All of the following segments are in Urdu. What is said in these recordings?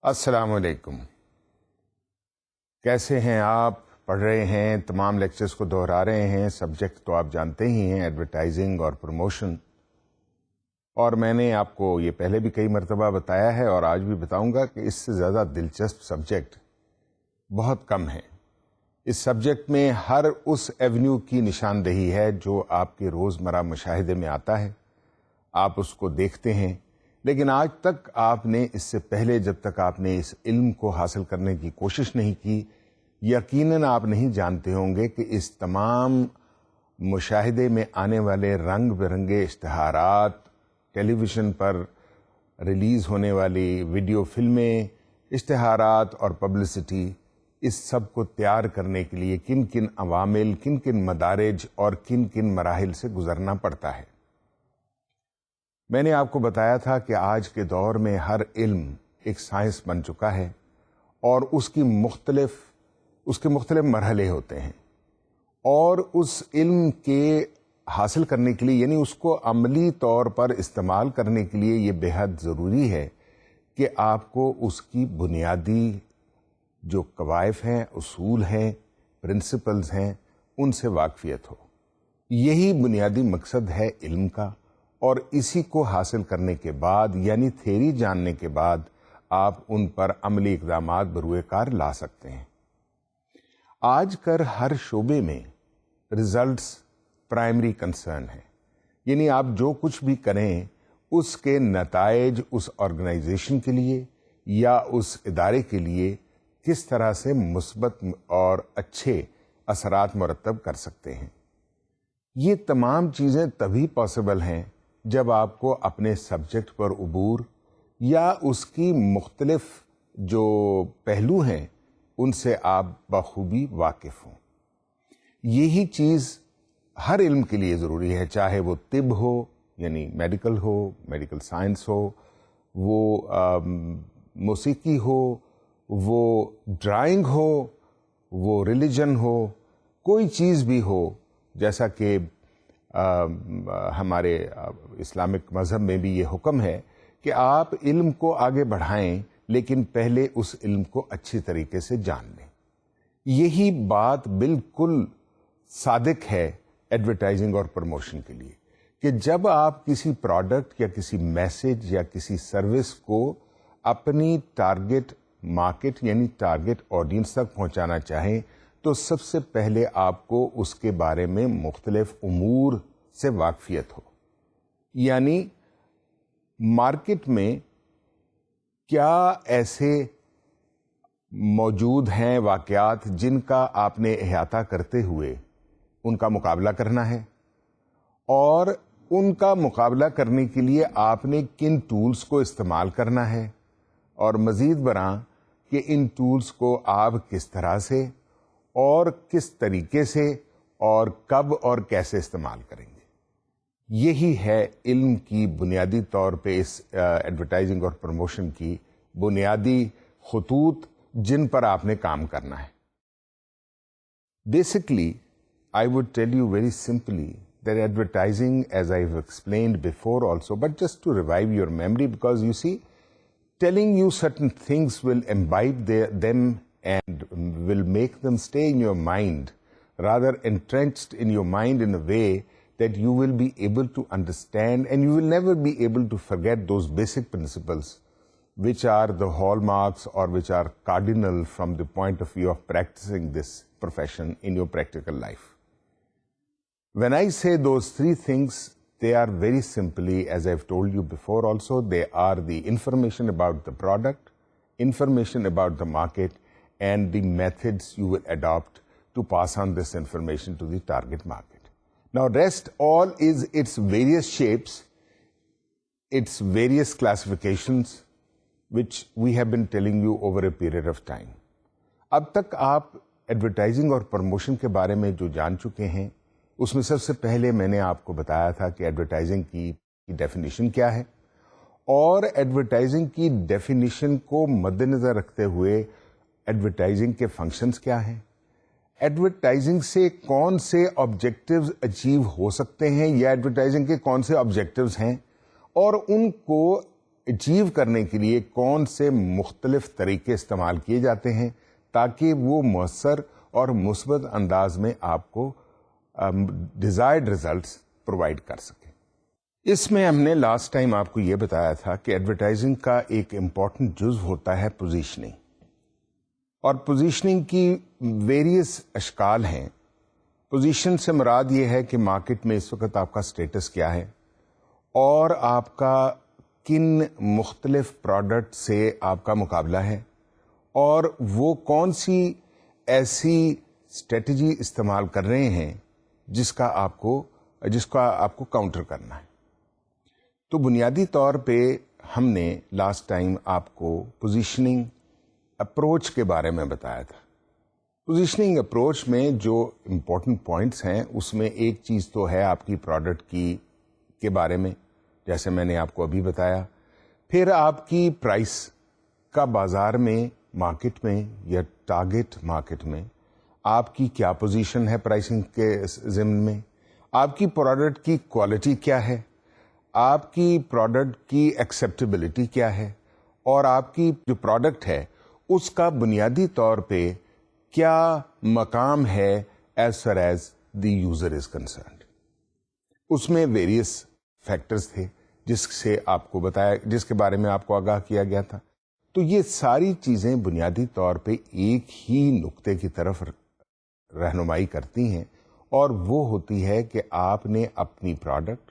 السلام علیکم. کیسے ہیں آپ؟ پڑھ رہے ہیں، تمام لیکچرز کو دہرا رہے ہیں. سبجیکٹ تو آپ جانتے ہی ہیں، ایڈورٹائزنگ اور پروموشن. اور میں نے آپ کو یہ پہلے بھی کئی مرتبہ بتایا ہے اور آج بھی بتاؤں گا کہ اس سے زیادہ دلچسپ سبجیکٹ بہت کم ہے. اس سبجیکٹ میں ہر اس ایونیو کی نشاندہی ہے جو آپ کے روزمرہ مشاہدے میں آتا ہے. آپ اس کو دیکھتے ہیں، لیکن آج تک آپ نے اس سے پہلے جب تک آپ نے اس علم کو حاصل کرنے کی کوشش نہیں کی، یقیناً آپ نہیں جانتے ہوں گے کہ اس تمام مشاہدے میں آنے والے رنگ برنگے اشتہارات، ٹیلی ویژن پر ریلیز ہونے والی ویڈیو فلمیں، اشتہارات اور پبلسٹی، اس سب کو تیار کرنے کے لیے کن کن عوامل، کن کن مدارج اور کن کن مراحل سے گزرنا پڑتا ہے. میں نے آپ کو بتایا تھا کہ آج کے دور میں ہر علم ایک سائنس بن چکا ہے اور اس کے مختلف مرحلے ہوتے ہیں، اور اس علم کے حاصل کرنے کے لیے، یعنی اس کو عملی طور پر استعمال کرنے کے لیے، یہ بے حد ضروری ہے کہ آپ کو اس کی بنیادی جو قواعد ہیں، اصول ہیں، پرنسپلز ہیں، ان سے واقفیت ہو. یہی بنیادی مقصد ہے علم کا، اور اسی کو حاصل کرنے کے بعد، یعنی تھیری جاننے کے بعد، آپ ان پر عملی اقدامات بروئے کار لا سکتے ہیں. آج کل ہر شعبے میں ریزلٹس پرائمری کنسرن ہے. یعنی آپ جو کچھ بھی کریں، اس کے نتائج اس آرگنائزیشن کے لیے یا اس ادارے کے لیے کس طرح سے مثبت اور اچھے اثرات مرتب کر سکتے ہیں. یہ تمام چیزیں تبھی پاسبل ہیں جب آپ کو اپنے سبجیکٹ پر عبور یا اس کی مختلف جو پہلو ہیں ان سے آپ بخوبی واقف ہوں. یہی چیز ہر علم کے لیے ضروری ہے، چاہے وہ طب ہو، یعنی میڈیکل ہو، میڈیکل سائنس ہو، وہ موسیقی ہو، وہ ڈرائنگ ہو، وہ ریلیجن ہو، کوئی چیز بھی ہو. جیسا کہ ہمارے اسلامک مذہب میں بھی یہ حکم ہے کہ آپ علم کو آگے بڑھائیں، لیکن پہلے اس علم کو اچھی طریقے سے جان لیں. یہی بات بالکل صادق ہے ایڈورٹائزنگ اور پروموشن کے لیے، کہ جب آپ کسی پروڈکٹ یا کسی میسج یا کسی سروس کو اپنی ٹارگٹ مارکیٹ یعنی ٹارگٹ آڈینس تک پہنچانا چاہیں، تو سب سے پہلے آپ کو اس کے بارے میں مختلف امور سے واقفیت ہو. یعنی مارکیٹ میں کیا ایسے موجود ہیں واقعات جن کا آپ نے احاطہ کرتے ہوئے ان کا مقابلہ کرنا ہے، اور ان کا مقابلہ کرنے کے لیے آپ نے کن ٹولز کو استعمال کرنا ہے، اور مزید برآں کہ ان ٹولز کو آپ کس طرح سے اور کس طریقے سے اور کب اور کیسے استعمال کریں گے. یہی ہے علم کی بنیادی طور پہ اس ایڈورٹائزنگ اور پروموشن کی بنیادی خطوط جن پر آپ نے کام کرنا ہے. Basically I would tell you very simply that advertising, as I've explained before also, but just to revive your memory, because you see, telling you certain things will imbibe them and will make them stay in your mind, rather entrenched in your mind in a way that you will be able to understand, and you will never be able to forget those basic principles which are the hallmarks or which are cardinal from the point of view of practicing this profession in your practical life. When I say those three things, they are very simply, as I've told you before also, they are the information about the product, information about the market, and the methods you will adopt to pass on this information to the target market. Now, rest all is its various shapes, its various classifications, which we have been telling you over a period of time. اب تک آپ ایڈورٹائزنگ اور پروموشن کے بارے میں جو جان چکے ہیں، اس میں سب سے پہلے میں نے آپ کو بتایا تھا کہ ایڈورٹائزنگ کی ڈیفینیشن کیا ہے، اور ایڈورٹائزنگ کی ڈیفینیشن کو مد نظر رکھتے ہوئے ایڈورٹائزنگ کے فنکشنز کیا ہیں، ایڈورٹائزنگ سے کون سے آبجیکٹیوز اچیو ہو سکتے ہیں یا ایڈورٹائزنگ کے کون سے آبجیکٹیوز ہیں، اور ان کو اچیو کرنے کے لیے کون سے مختلف طریقے استعمال کیے جاتے ہیں تاکہ وہ مؤثر اور مثبت انداز میں آپ کو ڈیزائرڈ ریزلٹس پرووائڈ کر سکیں. اس میں ہم نے لاسٹ ٹائم آپ کو یہ بتایا تھا کہ ایڈورٹائزنگ کا ایک امپورٹنٹ جز ہوتا ہے پوزیشننگ, اور پوزیشننگ کی ویریس اشکال ہیں. پوزیشن سے مراد یہ ہے کہ مارکیٹ میں اس وقت آپ کا سٹیٹس کیا ہے اور آپ کا کن مختلف پروڈکٹ سے آپ کا مقابلہ ہے, اور وہ کون سی ایسی اسٹریٹجی استعمال کر رہے ہیں جس کا آپ کو کاؤنٹر کرنا ہے. تو بنیادی طور پہ ہم نے لاسٹ ٹائم آپ کو پوزیشننگ اپروچ کے بارے میں بتایا تھا. پوزیشننگ اپروچ میں جو امپورٹنٹ پوائنٹس ہیں اس میں ایک چیز تو ہے آپ کی پروڈکٹ کے بارے میں, جیسے میں نے آپ کو ابھی بتایا. پھر آپ کی پرائس کا بازار میں, مارکیٹ میں یا ٹارگٹ مارکیٹ میں آپ کی کیا پوزیشن ہے پرائسنگ کے ضمن میں, آپ کی پروڈکٹ کی کوالٹی کیا ہے, آپ کی پروڈکٹ کی ایکسیپٹیبلٹی کیا ہے, اور آپ کی جو پروڈکٹ ہے اس کا بنیادی طور پہ کیا مقام ہے as far as the user is concerned. اس میں ویریس فیکٹرز تھے جس کے بارے میں آپ کو آگاہ کیا گیا تھا. تو یہ ساری چیزیں بنیادی طور پہ ایک ہی نقطے کی طرف رہنمائی کرتی ہیں, اور وہ ہوتی ہے کہ آپ نے اپنی پروڈکٹ,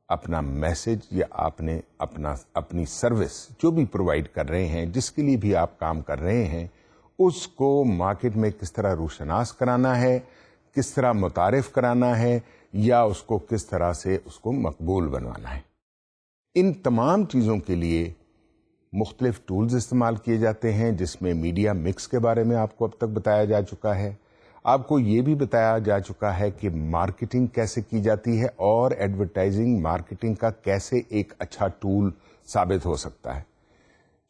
اپنا میسج یا آپ نے اپنی سروس جو بھی پرووائڈ کر رہے ہیں, جس کے لیے بھی آپ کام کر رہے ہیں, اس کو مارکیٹ میں کس طرح روشناس کرانا ہے, کس طرح متعارف کرانا ہے, یا اس کو کس طرح سے اس کو مقبول بنوانا ہے. ان تمام چیزوں کے لیے مختلف ٹولز استعمال کیے جاتے ہیں, جس میں میڈیا مکس کے بارے میں آپ کو اب تک بتایا جا چکا ہے. آپ کو یہ بھی بتایا جا چکا ہے کہ مارکیٹنگ کیسے کی جاتی ہے اور ایڈورٹائزنگ مارکیٹنگ کا کیسے ایک اچھا ٹول ثابت ہو سکتا ہے.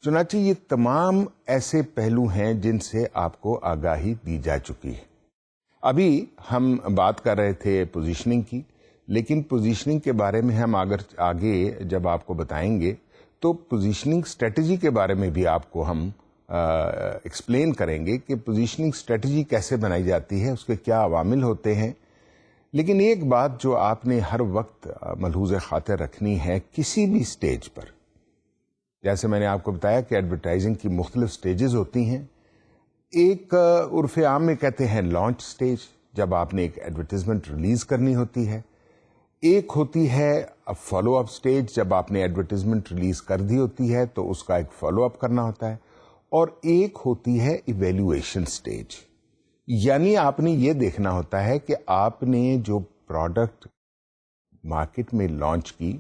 چنانچہ یہ تمام ایسے پہلو ہیں جن سے آپ کو آگاہی دی جا چکی ہے. ابھی ہم بات کر رہے تھے پوزیشننگ کی, لیکن پوزیشننگ کے بارے میں ہم آگے جب آپ کو بتائیں گے تو پوزیشننگ اسٹریٹجی کے بارے میں بھی آپ کو ہم ایکسپلین کریں گے کہ پوزیشننگ اسٹریٹجی کیسے بنائی جاتی ہے, اس کے کیا عوامل ہوتے ہیں. لیکن ایک بات جو آپ نے ہر وقت ملحوظ خاطر رکھنی ہے کسی بھی سٹیج پر, جیسے میں نے آپ کو بتایا کہ ایڈورٹائزنگ کی مختلف سٹیجز ہوتی ہیں. ایک عرف عام میں کہتے ہیں لانچ سٹیج, جب آپ نے ایک ایڈورٹائزمنٹ ریلیز کرنی ہوتی ہے. ایک ہوتی ہے فالو اپ سٹیج, جب آپ نے ایڈورٹائزمنٹ ریلیز کر دی ہوتی ہے تو اس کا ایک فالو اپ کرنا ہوتا ہے. اور ایک ہوتی ہے ایویلویشن سٹیج, یعنی آپ نے یہ دیکھنا ہوتا ہے کہ آپ نے جو پروڈکٹ مارکیٹ میں لانچ کی,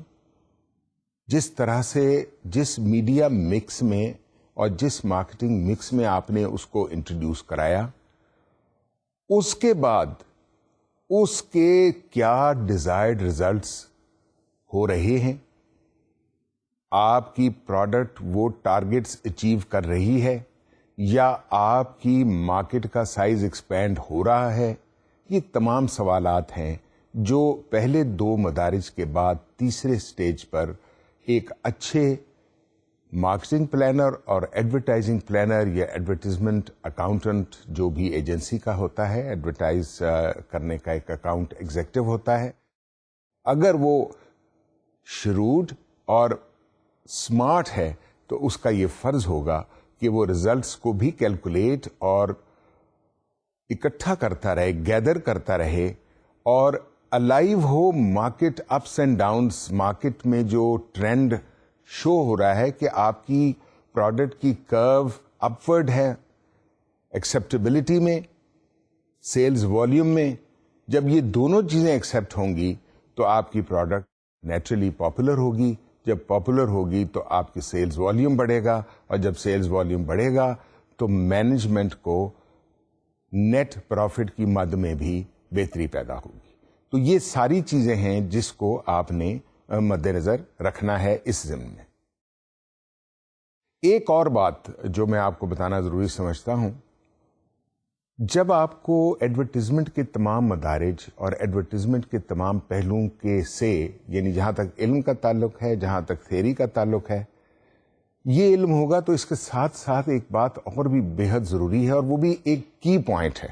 جس طرح سے جس میڈیا مکس میں اور جس مارکیٹنگ مکس میں آپ نے اس کو انٹروڈیوس کرایا, اس کے بعد اس کے کیا ڈیزائرڈ ریزلٹس ہو رہے ہیں, آپ کی پروڈکٹ وہ ٹارگٹس اچیو کر رہی ہے یا آپ کی مارکیٹ کا سائز ایکسپینڈ ہو رہا ہے. یہ تمام سوالات ہیں جو پہلے 2 مدارج کے بعد تیسرے سٹیج پر ایک اچھے مارکیٹنگ پلانر اور ایڈورٹائزنگ پلانر یا ایڈورٹائزمنٹ اکاؤنٹنٹ جو بھی ایجنسی کا ہوتا ہے, ایڈورٹائز کرنے کا ایک اکاؤنٹ ایگزیکٹو ہوتا ہے, اگر وہ شروڈ اور سمارٹ ہے تو اس کا یہ فرض ہوگا کہ وہ ریزلٹس کو بھی کیلکولیٹ اور اکٹھا کرتا رہے, گیدر کرتا رہے, اور alive who market ups and downs, market میں جو ٹرینڈ شو ہو رہا ہے کہ آپ کی پروڈکٹ کی کرو اپورڈ ہے ایکسیپٹیبلٹی میں, سیلز والیوم میں. جب یہ دونوں چیزیں ایکسیپٹ ہوں گی تو آپ کی پروڈکٹ نیچرلی پاپولر ہوگی. جب پاپولر ہوگی تو آپ کی سیلز والیوم بڑھے گا, اور جب سیلز والیوم بڑھے گا تو مینجمنٹ کو نیٹ پروفٹ کی مد میں بھی بہتری پیدا ہوگی. تو یہ ساری چیزیں ہیں جس کو آپ نے مد نظر رکھنا ہے اس ضمن میں. ایک اور بات جو میں آپ کو بتانا ضروری سمجھتا ہوں, جب آپ کو ایڈورٹائزمنٹ کے تمام مدارج اور ایڈورٹائزمنٹ کے تمام پہلوؤں کے سے, یعنی جہاں تک علم کا تعلق ہے, جہاں تک تھیوری کا تعلق ہے, یہ علم ہوگا تو اس کے ساتھ ساتھ ایک بات اور بھی بے حد ضروری ہے، اور وہ بھی ایک کی پوائنٹ ہے.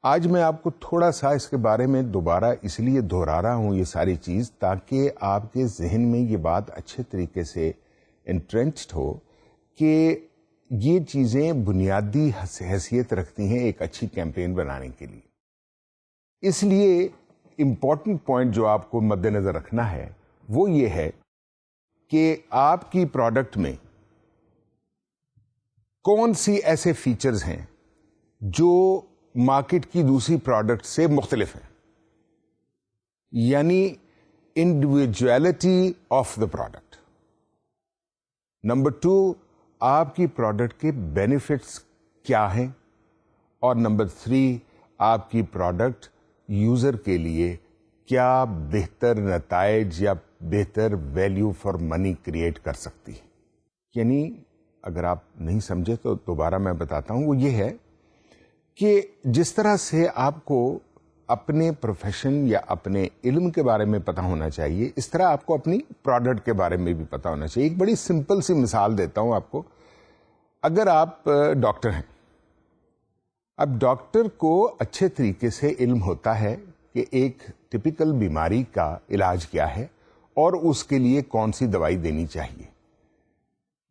آج میں آپ کو تھوڑا سا اس کے بارے میں دوبارہ اس لیے دہرا رہا ہوں یہ ساری چیز، تاکہ آپ کے ذہن میں یہ بات اچھے طریقے سے انٹرنچڈ ہو کہ یہ چیزیں بنیادی حیثیت رکھتی ہیں ایک اچھی کیمپین بنانے کے لیے. اس لیے امپورٹنٹ پوائنٹ جو آپ کو مد نظر رکھنا ہے وہ یہ ہے کہ آپ کی پروڈکٹ میں کون سی ایسے فیچرز ہیں جو مارکیٹ کی دوسری پروڈکٹ سے مختلف ہیں، یعنی individuality of the product. Number 2، آپ کی پروڈکٹ کے بینیفٹس کیا ہیں، اور نمبر 3، آپ کی پروڈکٹ یوزر کے لیے کیا بہتر نتائج یا بہتر ویلیو فار منی کریٹ کر سکتی ہے. یعنی اگر آپ نہیں سمجھے تو دوبارہ میں بتاتا ہوں، وہ یہ ہے کہ جس طرح سے آپ کو اپنے پروفیشن یا اپنے علم کے بارے میں پتا ہونا چاہیے، اس طرح آپ کو اپنی پروڈکٹ کے بارے میں بھی پتا ہونا چاہیے. ایک بڑی سمپل سی مثال دیتا ہوں آپ کو. اگر آپ ڈاکٹر ہیں، اب ڈاکٹر کو اچھے طریقے سے علم ہوتا ہے کہ ایک ٹپیکل بیماری کا علاج کیا ہے اور اس کے لیے کون سی دوائی دینی چاہیے،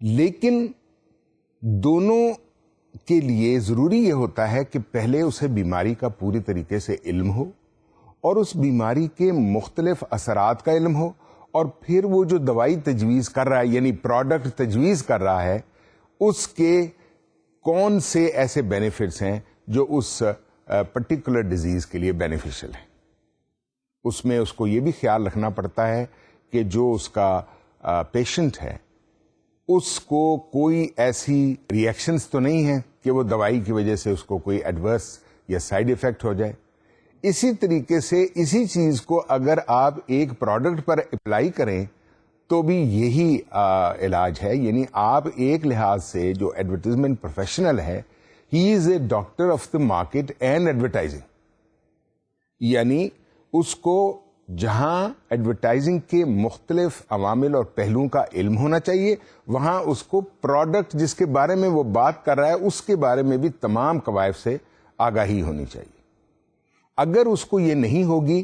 لیکن دونوں کے لیے ضروری یہ ہوتا ہے کہ پہلے اسے بیماری کا پوری طریقے سے علم ہو اور اس بیماری کے مختلف اثرات کا علم ہو، اور پھر وہ جو دوائی تجویز کر رہا ہے یعنی پروڈکٹ تجویز کر رہا ہے اس کے کون سے ایسے بینیفٹس ہیں جو اس پرٹیکولر ڈیزیز کے لیے بینیفیشل ہیں. اس میں اس کو یہ بھی خیال رکھنا پڑتا ہے کہ جو اس کا پیشنٹ ہے اس کو کوئی ایسی ریئیکشنز تو نہیں ہیں کہ وہ دوائی کی وجہ سے اس کو کوئی ایڈورس یا سائیڈ ایفیکٹ ہو جائے. اسی طریقے سے اسی چیز کو اگر آپ ایک پروڈکٹ پر اپلائی کریں تو بھی یہی علاج ہے. یعنی آپ ایک لحاظ سے جو ایڈورٹائزمنٹ پروفیشنل ہے، he is a doctor of the market and advertising. یعنی اس کو جہاں ایڈورٹائزنگ کے مختلف عوامل اور پہلوؤں کا علم ہونا چاہیے، وہاں اس کو پروڈکٹ جس کے بارے میں وہ بات کر رہا ہے اس کے بارے میں بھی تمام قواعد سے آگاہی ہونی چاہیے. اگر اس کو یہ نہیں ہوگی،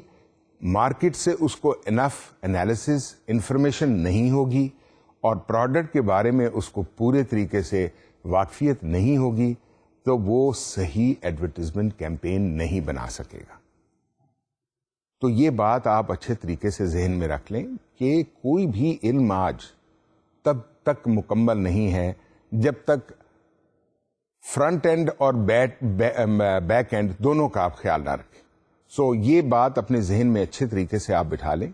مارکیٹ سے اس کو انف انالیسس انفارمیشن نہیں ہوگی اور پروڈکٹ کے بارے میں اس کو پورے طریقے سے واقفیت نہیں ہوگی، تو وہ صحیح ایڈورٹائزمنٹ کیمپین نہیں بنا سکے گا. تو یہ بات آپ اچھے طریقے سے ذہن میں رکھ لیں کہ کوئی بھی علم آج تب تک مکمل نہیں ہے جب تک فرنٹ اینڈ اور بیک اینڈ دونوں کا آپ خیال نہ رکھیں. سو یہ بات اپنے ذہن میں اچھے طریقے سے آپ بٹھا لیں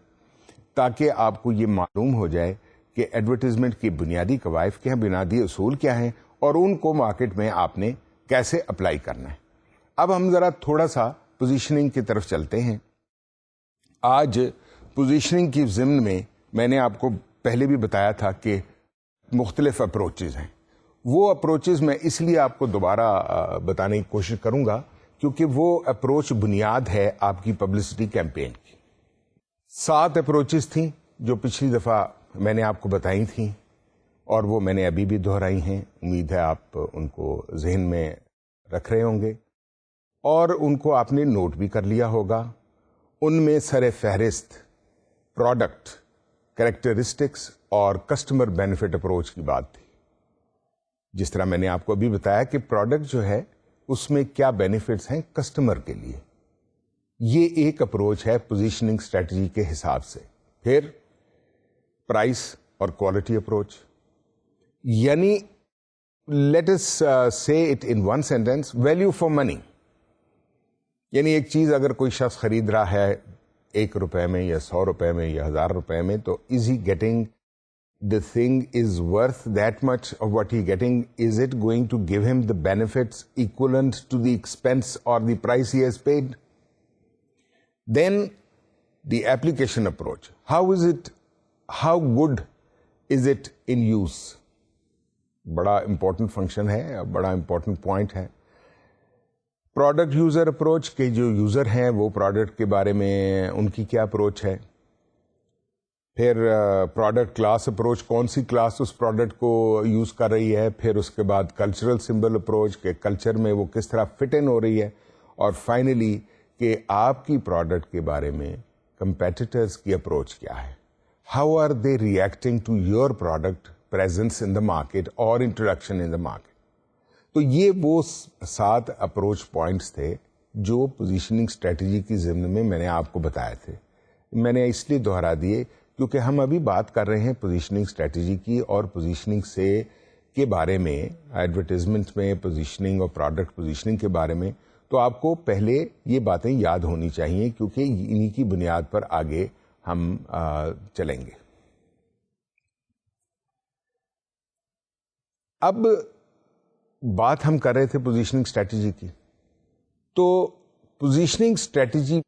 تاکہ آپ کو یہ معلوم ہو جائے کہ ایڈورٹائزمنٹ کی بنیادی قواعد کیا ہیں، بنیادی اصول کیا ہیں، اور ان کو مارکیٹ میں آپ نے کیسے اپلائی کرنا ہے. اب ہم ذرا تھوڑا سا پوزیشننگ کی طرف چلتے ہیں. آج پوزیشننگ کی ضمن میں نے آپ کو پہلے بھی بتایا تھا کہ مختلف اپروچز ہیں. وہ اپروچز میں اس لیے آپ کو دوبارہ بتانے کی کوشش کروں گا کیونکہ وہ اپروچ بنیاد ہے آپ کی پبلسٹی کیمپین کی. 7 اپروچز تھیں جو پچھلی دفعہ میں نے آپ کو بتائی تھیں، اور وہ میں نے ابھی بھی دہرائی ہیں. امید ہے آپ ان کو ذہن میں رکھ رہے ہوں گے اور ان کو آپ نے نوٹ بھی کر لیا ہوگا. ان میں سر فہرست پروڈکٹ کریکٹرسٹکس اور کسٹمر بینیفٹ اپروچ کی بات تھی. جس طرح میں نے آپ کو ابھی بتایا کہ پروڈکٹ جو ہے اس میں کیا بینیفٹس ہیں کسٹمر کے لیے، یہ ایک اپروچ ہے پوزیشننگ اسٹریٹجی کے حساب سے. پھر پرائس اور کوالٹی اپروچ، یعنی لیٹ اس سے it in one sentence, value for money. یعنی ایک چیز اگر کوئی شخص خرید رہا ہے 1 روپے میں یا 100 روپے میں یا 1000 روپے میں، تو از ہی getting the thing is worth that much of what he getting? Is it going to give him the benefits equivalent to the expense or the price he has paid? Then the application approach. How good is it in use? بڑا امپورٹنٹ فنکشن ہے، بڑا امپورٹنٹ پوائنٹ ہے. پروڈکٹ یوزر اپروچ کے جو یوزر ہیں وہ پروڈکٹ کے بارے میں ان کی کیا اپروچ ہے. پھر پروڈکٹ کلاس اپروچ، کون سی کلاس اس پروڈکٹ کو یوز کر رہی ہے، پھر اس کے بعد کلچرل سمبل اپروچ کہ کلچر میں وہ کس طرح فٹ ان ہو رہی ہے، اور فائنلی کہ آپ کی پروڈکٹ کے بارے میں کمپیٹیٹرز کی اپروچ کیا ہے، how are they reacting to your product presence in the market اور انٹروڈکشن ان دا مارکیٹ. تو یہ وہ 7 اپروچ پوائنٹس تھے جو پوزیشننگ اسٹریٹجی کی ضمن میں نے آپ کو بتائے تھے. میں نے اس لیے دہرا دیے کیونکہ ہم ابھی بات کر رہے ہیں پوزیشننگ اسٹریٹجی کی اور پوزیشننگ سے کے بارے میں، ایڈورٹیزمنٹ میں پوزیشننگ اور پروڈکٹ پوزیشننگ کے بارے میں. تو آپ کو پہلے یہ باتیں یاد ہونی چاہیے کیونکہ انہی کی بنیاد پر آگے ہم چلیں گے. اب بات ہم کر رہے تھے پوزیشننگ اسٹریٹجی کی، تو پوزیشننگ اسٹریٹجی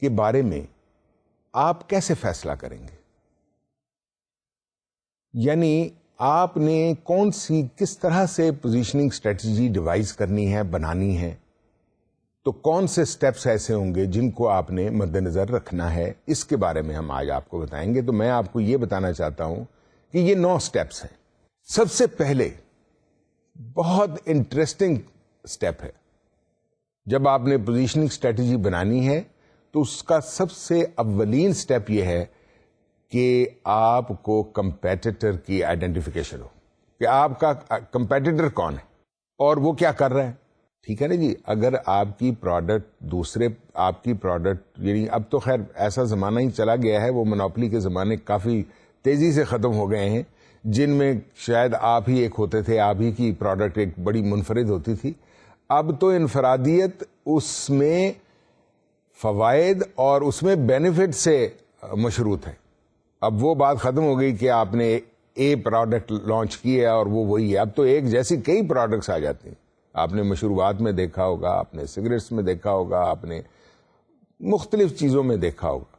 کے بارے میں آپ کیسے فیصلہ کریں گے؟ یعنی آپ نے کس طرح سے پوزیشننگ اسٹریٹجی ڈیوائز کرنی ہے، بنانی ہے، تو کون سے سٹیپس ایسے ہوں گے جن کو آپ نے مد نظر رکھنا ہے، اس کے بارے میں ہم آج آپ کو بتائیں گے. تو میں آپ کو یہ بتانا چاہتا ہوں کہ یہ 9 سٹیپس ہیں. سب سے پہلے بہت انٹرسٹنگ سٹیپ ہے، جب آپ نے پوزیشننگ اسٹریٹجی بنانی ہے تو اس کا سب سے اولین سٹیپ یہ ہے کہ آپ کو کمپیٹیٹر کی آئیڈینٹیفیکیشن ہو کہ آپ کا کمپیٹیٹر کون ہے اور وہ کیا کر رہا ہے. ٹھیک ہے نا جی. اگر آپ کی پروڈکٹ یعنی اب تو خیر ایسا زمانہ ہی چلا گیا ہے، وہ مونوپلی کے زمانے کافی تیزی سے ختم ہو گئے ہیں، جن میں شاید آپ ہی ایک ہوتے تھے، آپ ہی کی پروڈکٹ ایک بڑی منفرد ہوتی تھی. اب تو انفرادیت اس میں فوائد اور اس میں بینیفٹ سے مشروط ہے. اب وہ بات ختم ہو گئی کہ آپ نے اے پروڈکٹ لانچ کیا اور وہ وہی ہے. اب تو ایک جیسی کئی پروڈکٹس آ جاتی ہیں. آپ نے مشروبات میں دیکھا ہوگا، آپ نے سگریٹس میں دیکھا ہوگا، آپ نے مختلف چیزوں میں دیکھا ہوگا.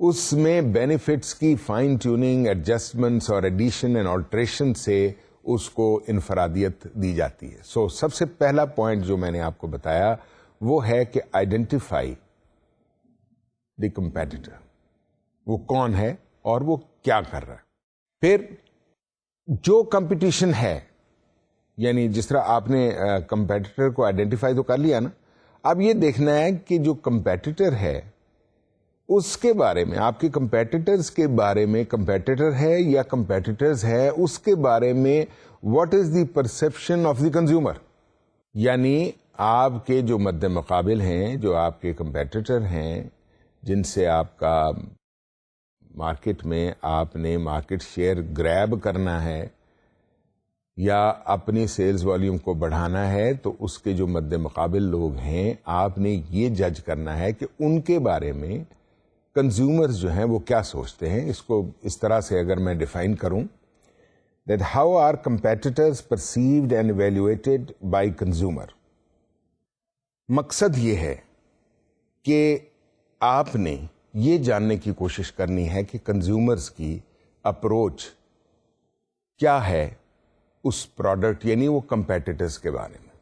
اس میں بینیفٹس کی فائن ٹیوننگ، ایڈجسٹمنٹس اور ایڈیشن اینڈ آلٹریشن سے اس کو انفرادیت دی جاتی ہے. سو سب سے پہلا پوائنٹ جو میں نے آپ کو بتایا وہ ہے کہ آئیڈینٹیفائی دی کمپیٹیٹر، وہ کون ہے اور وہ کیا کر رہا ہے. پھر جو کمپٹیشن ہے، یعنی جس طرح آپ نے کمپیٹیٹر کو آئیڈینٹیفائی تو کر لیا نا، اب یہ دیکھنا ہے کہ جو کمپیٹیٹر ہے اس کے بارے میں، آپ کے کمپیٹیٹرز کے بارے میں، کمپیٹیٹر ہے یا کمپیٹیٹرز ہے، اس کے بارے میں what is the perception of the consumer. یعنی آپ کے جو مد مقابل ہیں، جو آپ کے کمپیٹیٹر ہیں، جن سے آپ کا مارکیٹ میں آپ نے مارکیٹ شیئر گریب کرنا ہے یا اپنی سیلز والیوم کو بڑھانا ہے، تو اس کے جو مد مقابل لوگ ہیں، آپ نے یہ جج کرنا ہے کہ ان کے بارے میں کنزیومرز جو ہیں وہ کیا سوچتے ہیں. اس کو اس طرح سے اگر میں ڈیفائن کروں that how are competitors perceived and evaluated by consumer. مقصد یہ ہے کہ آپ نے یہ جاننے کی کوشش کرنی ہے کہ کنزیومرز کی اپروچ کیا ہے اس پروڈکٹ یعنی وہ کمپیٹیٹرز کے بارے میں.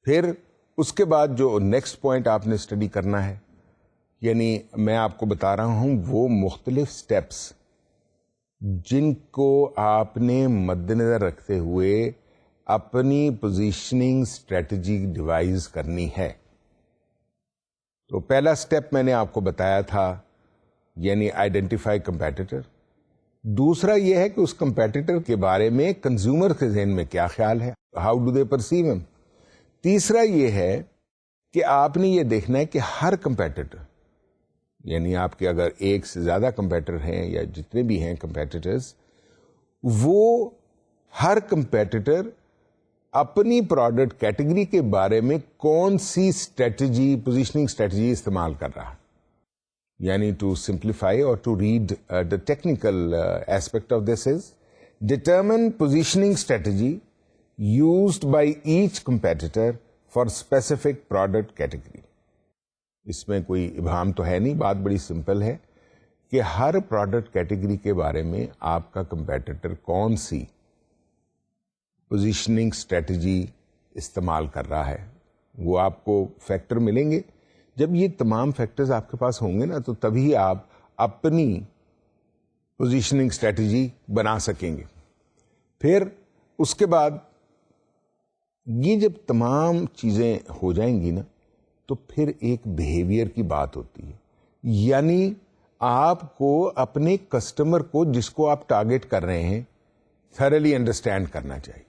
پھر اس کے بعد جو نیکسٹ پوائنٹ آپ نے اسٹڈی کرنا ہے، یعنی میں آپ کو بتا رہا ہوں وہ مختلف سٹیپس جن کو آپ نے مد نظر رکھتے ہوئے اپنی پوزیشننگ اسٹریٹجی ڈیوائز کرنی ہے. تو پہلا سٹیپ میں نے آپ کو بتایا تھا، یعنی آئیڈینٹیفائی کمپیٹیٹر. دوسرا یہ ہے کہ اس کمپیٹیٹر کے بارے میں کنزیومر کے ذہن میں کیا خیال ہے، ہاؤ ڈو دے پرسیو ہم. تیسرا یہ ہے کہ آپ نے یہ دیکھنا ہے کہ ہر کمپیٹیٹر، یعنی آپ کے اگر ایک سے زیادہ کمپیٹیٹر ہیں یا جتنے بھی ہیں کمپیٹیٹرز، وہ ہر کمپیٹیٹر اپنی پروڈکٹ کیٹیگری کے بارے میں کون سی اسٹریٹجی، پوزیشننگ اسٹریٹجی استعمال کر رہا ہے. یعنی ٹو سمپلیفائی اور to read the technical aspect of this is determine positioning strategy used by each competitor for specific product category. اس میں کوئی ابہام تو ہے نہیں، بات بڑی سمپل ہے کہ ہر پروڈکٹ کیٹیگری کے بارے میں آپ کا کمپیٹیٹر کون سی پوزیشننگ اسٹریٹجی استعمال کر رہا ہے. وہ آپ کو فیکٹر ملیں گے. جب یہ تمام فیکٹرز آپ کے پاس ہوں گے نا، تو تبھی آپ اپنی پوزیشننگ اسٹریٹجی بنا سکیں گے. پھر اس کے بعد یہ جب تمام چیزیں ہو جائیں گی نا تو پھر ایک بیہیویئر کی بات ہوتی ہے. یعنی آپ کو اپنے کسٹمر کو جس کو آپ ٹارگیٹ کر رہے ہیں تھرلی انڈرسٹینڈ کرنا چاہیے.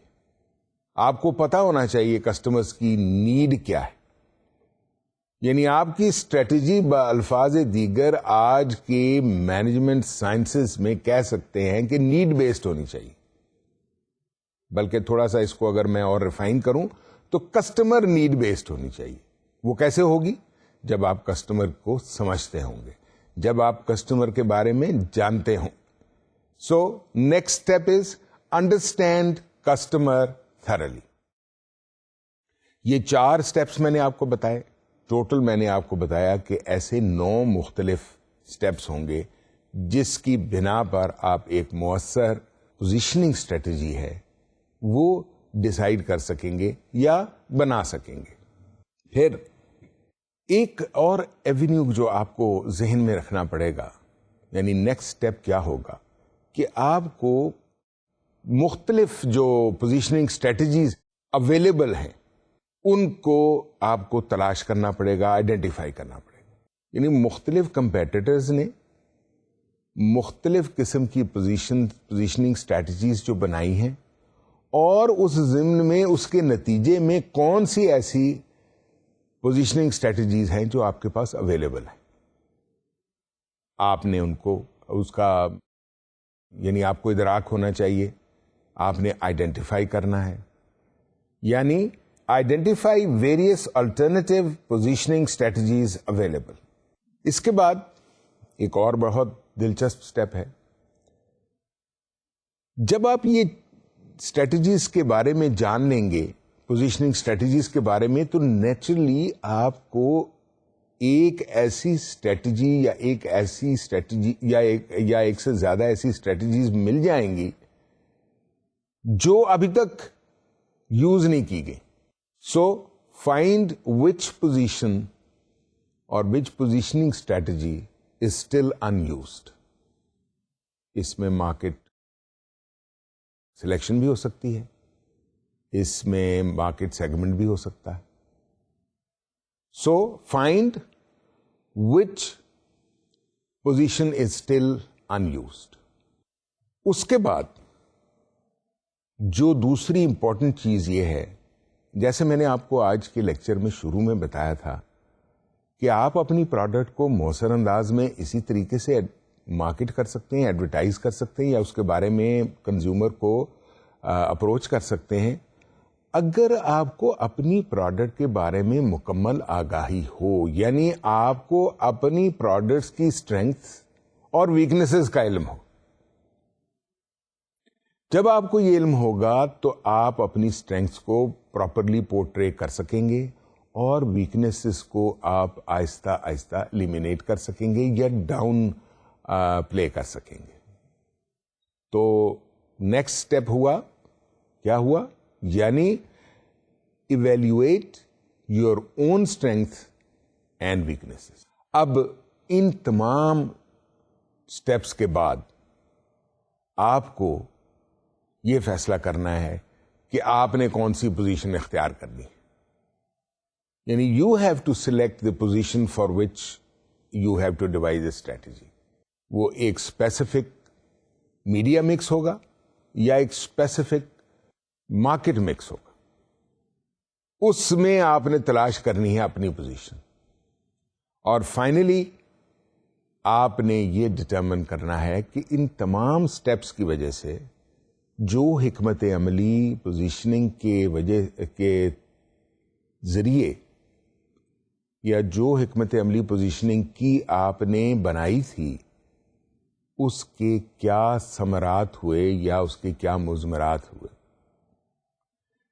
آپ کو پتا ہونا چاہیے کسٹمرز کی نیڈ کیا ہے. یعنی آپ کی اسٹریٹجی بالفاظ دیگر آج کے مینجمنٹ سائنسز میں کہہ سکتے ہیں کہ نیڈ بیسڈ ہونی چاہیے. بلکہ تھوڑا سا اس کو اگر میں اور ریفائن کروں تو کسٹمر نیڈ بیسڈ ہونی چاہیے. وہ کیسے ہوگی؟ جب آپ کسٹمر کو سمجھتے ہوں گے, جب آپ کسٹمر کے بارے میں جانتے ہوں. So next step is understand customer thoroughly. یہ 4 اسٹیپس میں نے آپ کو بتائے. ٹوٹل میں نے آپ کو بتایا کہ ایسے 9 مختلف اسٹیپس ہوں گے جس کی بنا پر آپ ایک مؤثر پوزیشننگ اسٹریٹجی ہے وہ ڈیسائیڈ کر سکیں گے یا بنا سکیں گے. پھر ایک اور ایونیو جو آپ کو ذہن میں رکھنا پڑے گا, یعنی نیکسٹ اسٹیپ کیا ہوگا کہ آپ کو مختلف جو پوزیشننگ اسٹریٹجیز اویلیبل ہیں ان کو آپ کو تلاش کرنا پڑے گا, آئیڈینٹیفائی کرنا پڑے گا. یعنی مختلف کمپیٹیٹرز نے مختلف قسم کی پوزیشننگ اسٹریٹجیز جو بنائی ہیں اور اس ضمن میں اس کے نتیجے میں کون سی ایسی پوزیشننگ اسٹریٹجیز ہیں جو آپ کے پاس اویلیبل ہیں. آپ نے ان کو اس کا یعنی آپ کو ادراک ہونا چاہیے, آپ نے آئیڈینٹیفائی کرنا ہے. یعنی identify various alternative positioning strategies available. اس کے بعد ایک اور بہت دلچسپ اسٹیپ ہے. جب آپ یہ اسٹریٹجیز کے بارے میں جان لیں گے, پوزیشننگ اسٹریٹجیز کے بارے میں, تو نیچرلی آپ کو ایک ایسی اسٹریٹجی یا ایک ایسی اسٹریٹجی یا ایک سے زیادہ ایسی اسٹریٹجیز مل جائیں گی جو ابھی تک یوز نہیں کی گئی. سو فائنڈ وچ پوزیشن اور which positioning strategy is still in used. اس میں مارکیٹ سلیکشن بھی ہو سکتی ہے, اس میں مارکیٹ سیگمنٹ بھی ہو سکتا ہے. So find which position is still in used. اس کے بعد جو دوسری امپورٹنٹ چیز یہ ہے, جیسے میں نے آپ کو آج کے لیکچر میں شروع میں بتایا تھا کہ آپ اپنی پروڈکٹ کو مؤثر انداز میں اسی طریقے سے مارکیٹ کر سکتے ہیں, ایڈورٹائز کر سکتے ہیں یا اس کے بارے میں کنزیومر کو اپروچ کر سکتے ہیں اگر آپ کو اپنی پروڈکٹ کے بارے میں مکمل آگاہی ہو. یعنی آپ کو اپنی پروڈکٹس کی اسٹرینگتھ اور ویکنیسز کا علم ہو. جب آپ کو یہ علم ہوگا تو آپ اپنی اسٹرینگس کو پراپرلی پورٹرے کر سکیں گے اور ویکنیسز کو آپ آہستہ آہستہ ایلیمینیٹ کر سکیں گے یا ڈاؤن پلے کر سکیں گے. تو نیکسٹ اسٹیپ ہوا, کیا ہوا؟ یعنی evaluate your own strength and weaknesses. اب ان تمام اسٹیپس کے بعد آپ کو یہ فیصلہ کرنا ہے کہ آپ نے کون سی پوزیشن اختیار کرنی ہے. یعنی you have to select the position for which you have to devise a strategy. وہ ایک اسپیسیفک میڈیا مکس ہوگا یا ایک اسپیسیفک مارکیٹ مکس ہوگا, اس میں آپ نے تلاش کرنی ہے اپنی پوزیشن. اور فائنلی آپ نے یہ ڈٹرمن کرنا ہے کہ ان تمام سٹیپس کی وجہ سے جو حکمت عملی پوزیشننگ کے ذریعے یا جو حکمت عملی پوزیشننگ کی آپ نے بنائی تھی اس کے کیا ثمرات ہوئے یا اس کے کیا مضمرات ہوئے.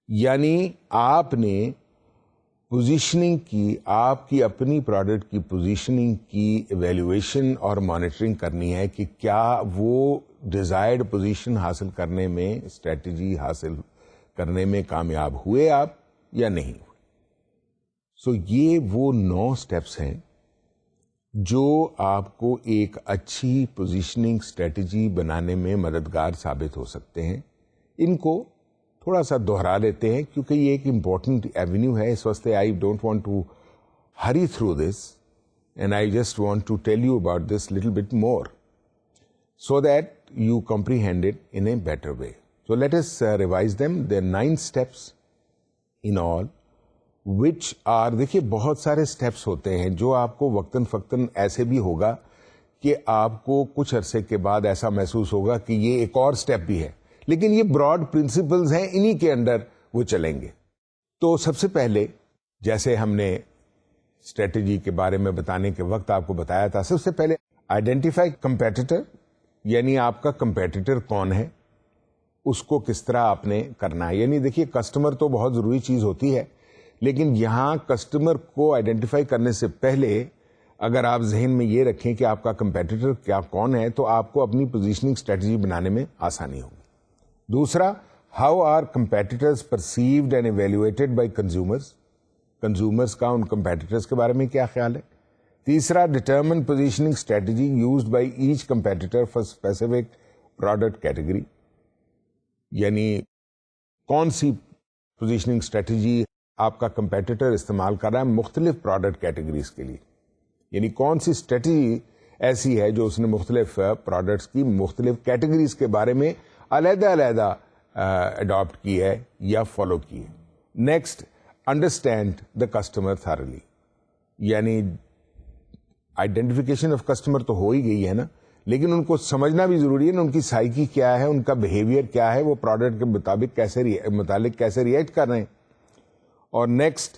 یعنی آپ نے پوزیشننگ کی, آپ کی اپنی پروڈکٹ کی پوزیشننگ کی ایویلیویشن اور مانیٹرنگ کرنی ہے کہ کیا وہ ڈیزائرڈ پوزیشن حاصل کرنے میں, اسٹریٹجی حاصل کرنے میں کامیاب ہوئے آپ یا نہیں ہوئے. سو یہ وہ 9 سٹیپس ہیں جو آپ کو ایک اچھی پوزیشننگ اسٹریٹجی بنانے میں مددگار ثابت ہو سکتے ہیں. ان کو تھوڑا سا دوہرا لیتے ہیں کیونکہ یہ ایک امپورٹنٹ ایونیو ہے. اس واسطے I don't want to hurry through this and I just want to tell you about this little bit more so that you comprehend it in a better way. So let us revise them. There are 9 steps in all, which are, دیکھیے بہت سارے steps ہوتے ہیں جو آپ کو وقتاً فقتاً ایسے بھی ہوگا کہ آپ کو کچھ عرصے کے بعد ایسا محسوس ہوگا کہ یہ ایک اور step بھی ہے، لیکن یہ براڈ پرنسپلز ہیں، انہی کے انڈر وہ چلیں گے. تو سب سے پہلے جیسے ہم نے اسٹریٹجی کے بارے میں بتانے کے وقت آپ کو بتایا تھا، سب سے پہلے آئیڈینٹیفائی کمپیٹیٹر، یعنی آپ کا کمپیٹیٹر کون ہے، اس کو کس طرح آپ نے کرنا ہے. یعنی دیکھیے کسٹمر تو بہت ضروری چیز ہوتی ہے، لیکن یہاں کسٹمر کو آئیڈینٹیفائی کرنے سے پہلے اگر آپ ذہن میں یہ رکھیں کہ آپ کا کمپیٹیٹر کیا کون ہے تو آپ کو اپنی پوزیشننگ اسٹریٹجی بنانے میں آسانی ہوگی. دوسرا، how are competitors perceived and evaluated by consumers کا ان کمپیٹیٹرز کے بارے میں کیا خیال ہے. تیسرا، determine positioning strategy used by each competitor for specific product category, یعنی کون سی پوزیشننگ اسٹریٹجی آپ کا کمپیٹیٹر استعمال کر رہا ہے مختلف پروڈکٹ کیٹیگریز کے لیے، یعنی کون سی اسٹریٹجی ایسی ہے جو اس نے مختلف پروڈکٹس کی مختلف کیٹیگریز کے بارے میں علیحدہ علیحدہ اڈاپٹ کی ہے یا فالو کی ہے. نیکسٹ، انڈرسٹینڈ دا کسٹمر تھارلی، یعنی آئیڈینٹیفیکیشن آف کسٹمر تو ہو ہی گئی ہے نا، لیکن ان کو سمجھنا بھی ضروری ہے نا، ان کی سائیکی کیا ہے، ان کا بہیویئر کیا ہے، وہ پروڈکٹ کے متعلق کیسے ریئیکٹ کر رہے ہیں. اور next,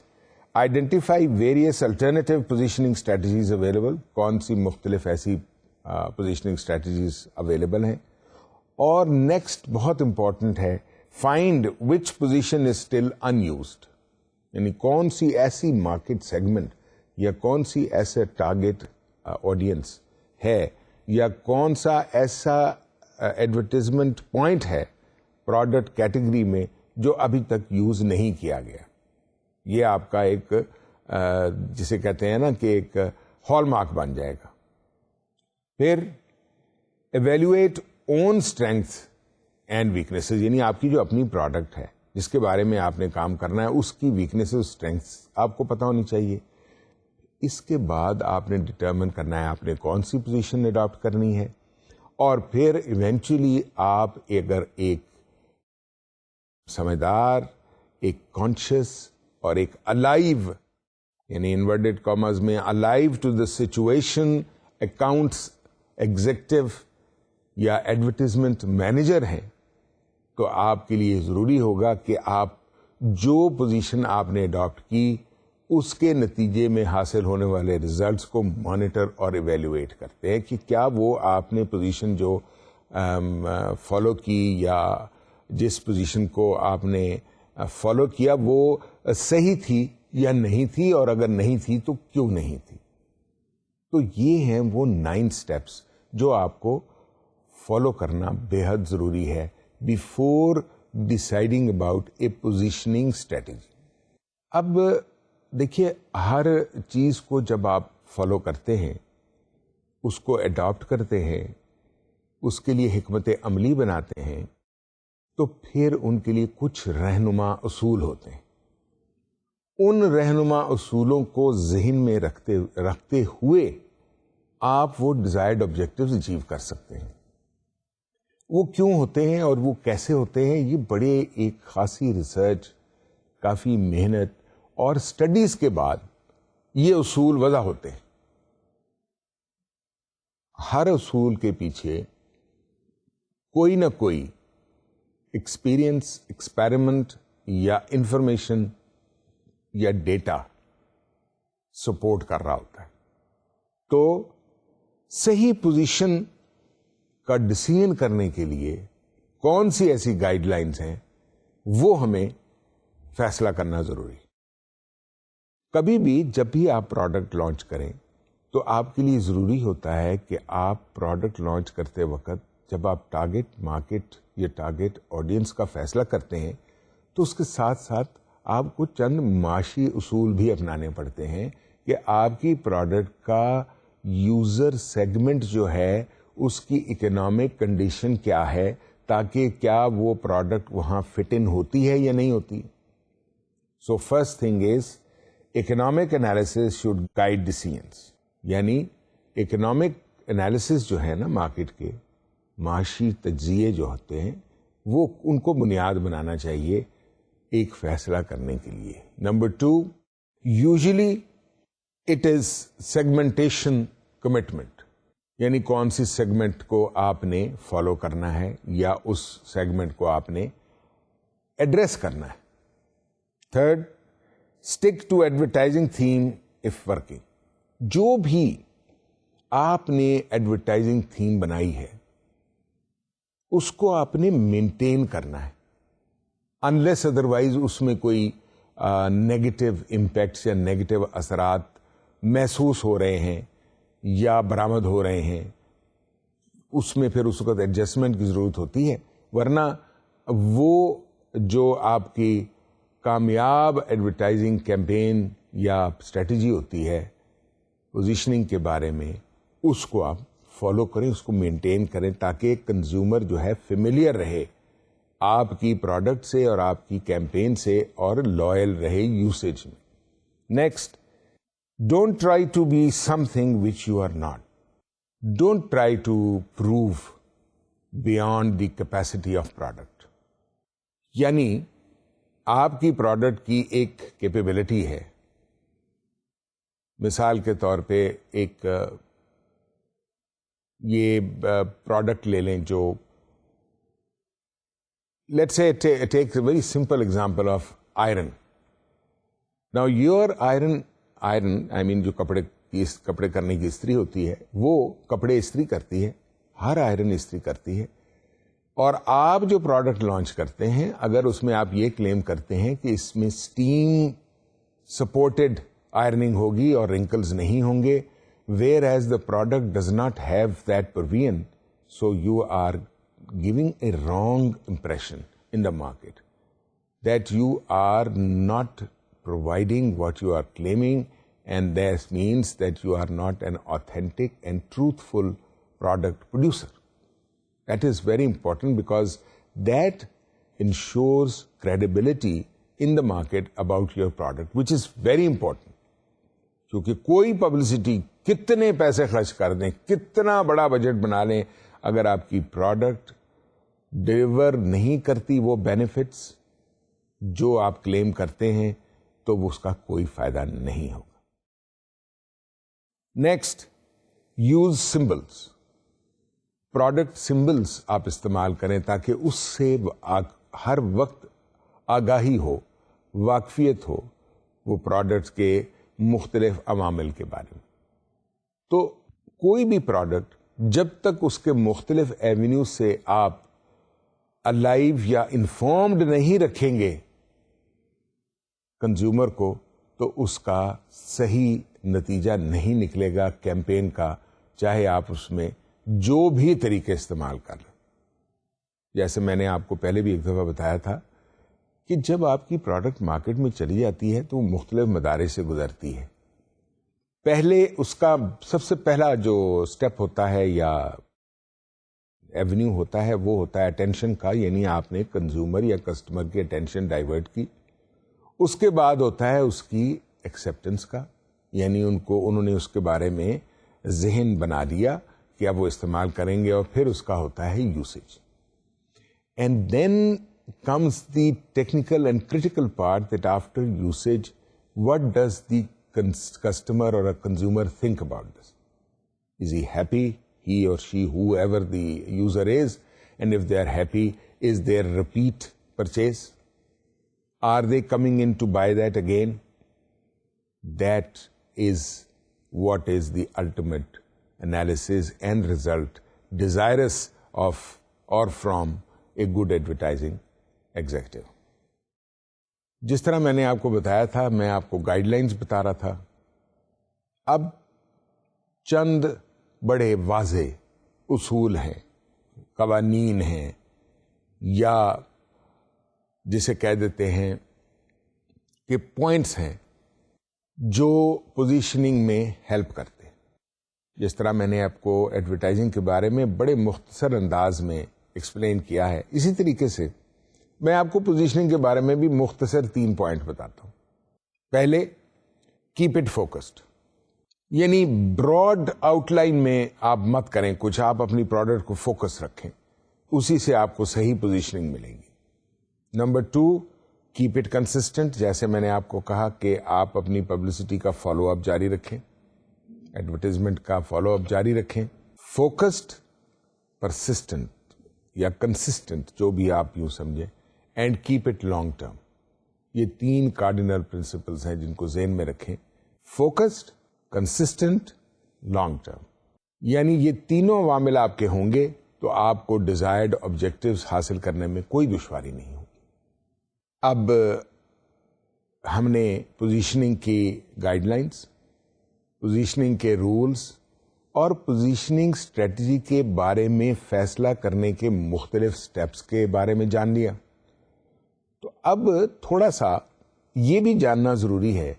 identify various alternative positioning strategies available, کون سی مختلف ایسی پوزیشننگ اسٹریٹجیز اویلیبل ہیں. اور نیکسٹ بہت امپورٹنٹ ہے، find which position is still in used, یعنی کون سی ایسی مارکیٹ سیگمنٹ یا کون سی ایسے ٹارگیٹ آڈینس ہے یا کون سا ایسا ایڈورٹیزمنٹ پوائنٹ ہے پروڈکٹ کیٹیگری میں جو ابھی تک یوز نہیں کیا گیا. یہ آپ کا ایک جسے کہتے ہیں نا کہ ایک ہال مارک بن جائے گا. پھر evaluate own strength and weaknesses, یعنی آپ کی جو اپنی پروڈکٹ ہے جس کے بارے میں آپ نے کام کرنا ہے اس کی ویکنیسز اسٹرینگتھس آپ کو پتہ ہونی چاہیے. اس کے بعد آپ نے ڈٹرمن کرنا ہے آپ نے کون سی پوزیشن اڈاپٹ کرنی ہے. اور پھر ایونچولی آپ اگر ایک سمجھدار، ایک کانشیس اور ایک الائیو، یعنی انورٹڈ کامرز میں alive to the situation accounts executive یا ایڈورٹیزمنٹ مینیجر ہیں، تو آپ کے لیے ضروری ہوگا کہ آپ جو پوزیشن آپ نے اڈاپٹ کی اس کے نتیجے میں حاصل ہونے والے ریزلٹس کو مانیٹر اور ایویلویٹ کرتے ہیں کہ کیا وہ آپ نے پوزیشن جو فالو کی یا جس پوزیشن کو آپ نے فالو کیا وہ صحیح تھی یا نہیں تھی، اور اگر نہیں تھی تو کیوں نہیں تھی. تو یہ ہیں وہ 9 اسٹیپس جو آپ کو فالو کرنا بے حد ضروری ہے before deciding about a positioning strategy. اب دیکھیے ہر چیز کو جب آپ فالو کرتے ہیں، اس کو اڈاپٹ کرتے ہیں، اس کے لیے حکمت عملی بناتے ہیں، تو پھر ان کے لیے کچھ رہنما اصول ہوتے ہیں. ان رہنما اصولوں کو ذہن میں رکھتے ہوئے آپ وہ ڈیزائرڈ آبجیکٹیوز اچیو کر سکتے ہیں. وہ کیوں ہوتے ہیں اور وہ کیسے ہوتے ہیں، یہ بڑے ایک خاصی ریسرچ، کافی محنت اور سٹڈیز کے بعد یہ اصول وضع ہوتے ہیں. ہر اصول کے پیچھے کوئی نہ کوئی ایکسپیرئنس، ایکسپیریمنٹ یا انفارمیشن یا ڈیٹا سپورٹ کر رہا ہوتا ہے. تو صحیح پوزیشن کا ڈیسیژن کرنے کے لیے کون سی ایسی گائیڈ لائنز ہیں وہ ہمیں فیصلہ کرنا ضروری. کبھی بھی جب بھی آپ پروڈکٹ لانچ کریں تو آپ کے لیے ضروری ہوتا ہے کہ آپ پروڈکٹ لانچ کرتے وقت جب آپ ٹارگیٹ مارکیٹ یا ٹارگیٹ آڈینس کا فیصلہ کرتے ہیں تو اس کے ساتھ ساتھ آپ کو چند معاشی اصول بھی اپنانے پڑتے ہیں کہ آپ کی پروڈکٹ کا یوزر سیگمنٹ جو ہے اس کی اکنامک کنڈیشن کیا ہے, تاکہ کیا وہ پروڈکٹ وہاں فٹ ان ہوتی ہے یا نہیں ہوتی. So first thing is economic analysis should guide decisions. یعنی اکنامک انالیسس جو ہے نا مارکیٹ کے, معاشی تجزیے جو ہوتے ہیں, وہ ان کو بنیاد بنانا چاہیے ایک فیصلہ کرنے کے لیے. Number 2, usually it is segmentation commitment. یعنی کون سی سیگمنٹ کو آپ نے فالو کرنا ہے یا اس سیگمنٹ کو آپ نے ایڈریس کرنا ہے. Third, stick to advertising theme of working. جو بھی آپ نے ایڈورٹائزنگ تھیم بنائی ہے اس کو آپ نے مینٹین کرنا ہے, انلیس ادروائز اس میں کوئی نیگیٹو امپیکٹس یا نیگیٹو اثرات محسوس ہو رہے ہیں یا برآمد ہو رہے ہیں, اس میں پھر اس وقت ایڈجسٹمنٹ کی ضرورت ہوتی ہے. ورنہ وہ جو آپ کی کامیاب ایڈورٹائزنگ کیمپین یا اسٹریٹجی ہوتی ہے پوزیشننگ کے بارے میں, اس کو آپ فالو کریں, اس کو مینٹین کریں, تاکہ کنزیومر جو ہے فیملیئر رہے آپ کی پروڈکٹ سے اور آپ کی کیمپین سے, اور لائل رہے یوسیج میں. Next, don't try to be something which you are not. Don't try to prove beyond the capacity of product. یعنی آپ کی پروڈکٹ کی ایک کیپیبلٹی ہے. مثال کے طور پہ ایک یہ پروڈکٹ لے لیں جو let's say take a very simple example of iron. Now your iron I mean جو کپڑے کرنے کی استری ہوتی ہے وہ کپڑے استری کرتی ہے, ہر آئرن استری کرتی ہے. اور آپ جو پروڈکٹ لانچ کرتے ہیں, اگر اس میں آپ یہ کلیم کرتے ہیں کہ اس میں اسٹیم سپورٹڈ آئرننگ ہوگی اور رنکلز نہیں ہوں گے, whereas the product does not have that provision, so you are giving a wrong impression in the market, that you are not providing what you are claiming, and that means that you are not an authentic and truthful product producer. That is very important because that ensures credibility in the market about your product, which is very important. کیونکہ کوئی پبلسٹی کتنے پیسے خرچ کر دیں, کتنا بڑا بجٹ بنا لیں, اگر آپ کی پروڈکٹ ڈیلیور نہیں کرتی وہ بینیفٹس جو آپ کلیم کرتے ہیں, تو اس کا کوئی فائدہ نہیں ہوگا. Next, use symbols. Product symbols آپ استعمال کریں تاکہ اس سے ہر وقت آگاہی ہو, واقفیت ہو وہ پروڈکٹس کے مختلف عوامل کے بارے میں. تو کوئی بھی پروڈکٹ جب تک اس کے مختلف ایونیو سے آپ الائیو یا انفارمڈ نہیں رکھیں گے کنزیومر کو, تو اس کا صحیح نتیجہ نہیں نکلے گا کیمپین کا, چاہے آپ اس میں جو بھی طریقے استعمال کر لیں. جیسے میں نے آپ کو پہلے بھی ایک دفعہ بتایا تھا کہ جب آپ کی پروڈکٹ مارکیٹ میں چلی جاتی ہے تو وہ مختلف مدارس سے گزرتی ہے. پہلے اس کا سب سے پہلا جو سٹیپ ہوتا ہے یا ایونیو ہوتا ہے وہ ہوتا ہے اٹینشن کا, یعنی آپ نے کنزیومر یا کسٹمر کی اٹینشن ڈائیورٹ کی. اس کے بعد ہوتا ہے اس کی ایکسیپٹنس کا, یعنی انہوں نے اس کے بارے میں ذہن بنا لیا کہ اب وہ استعمال کریں گے, اور پھر اس کا ہوتا ہے usage. And then comes the technical and critical part, that after usage, what does the customer or a consumer think about this? Is he happy, he or she, whoever the user is? And if they are happy, is there repeat purchase? Are they coming in to buy that again? That is what is the ultimate analysis and result desirous of or from a good advertising executive. جس طرح میں نے آپ کو بتایا تھا, میں آپ کو گائیڈ لائنز بتا رہا تھا. اب چند بڑے واضح اصول ہیں, قوانین ہیں, یا جسے کہہ دیتے ہیں کہ پوائنٹس ہیں جو پوزیشننگ میں ہیلپ کرتے ہیں. جس طرح میں نے آپ کو ایڈورٹائزنگ کے بارے میں بڑے مختصر انداز میں ایکسپلین کیا ہے، اسی طریقے سے میں آپ کو پوزیشننگ کے بارے میں بھی مختصر 3 پوائنٹ بتاتا ہوں. پہلے، کیپ اٹ فوکسڈ، یعنی براڈ آؤٹ لائن میں آپ مت کریں کچھ، آپ اپنی پروڈکٹ کو فوکس رکھیں، اسی سے آپ کو صحیح پوزیشننگ ملے گی. نمبر 2، کیپ اٹ کنسسٹنٹ، جیسے میں نے آپ کو کہا کہ آپ اپنی پبلسٹی کا فالو اپ جاری رکھیں، ایڈورٹائزمنٹ کا فالو اپ جاری رکھیں. فوکسڈ، پرسسٹنٹ یا کنسسٹنٹ، جو بھی آپ یوں سمجھیں، and keep it long term. یہ 3 کارڈینل پرنسپلز ہیں جن کو ذہن میں رکھیں. فوکسڈ، کنسسٹنٹ، لانگ ٹرم، یعنی یہ تینوں عوامل آپ کے ہوں گے تو آپ کو ڈیزائرڈ آبجیکٹیوز حاصل کرنے میں کوئی دشواری نہیں ہوگی. اب ہم نے پوزیشننگ کی گائیڈ لائنس، پوزیشننگ کے رولز اور پوزیشننگ اسٹریٹجی کے بارے میں فیصلہ کرنے کے مختلف سٹیپس کے بارے میں جان لیا. تو اب تھوڑا سا یہ بھی جاننا ضروری ہے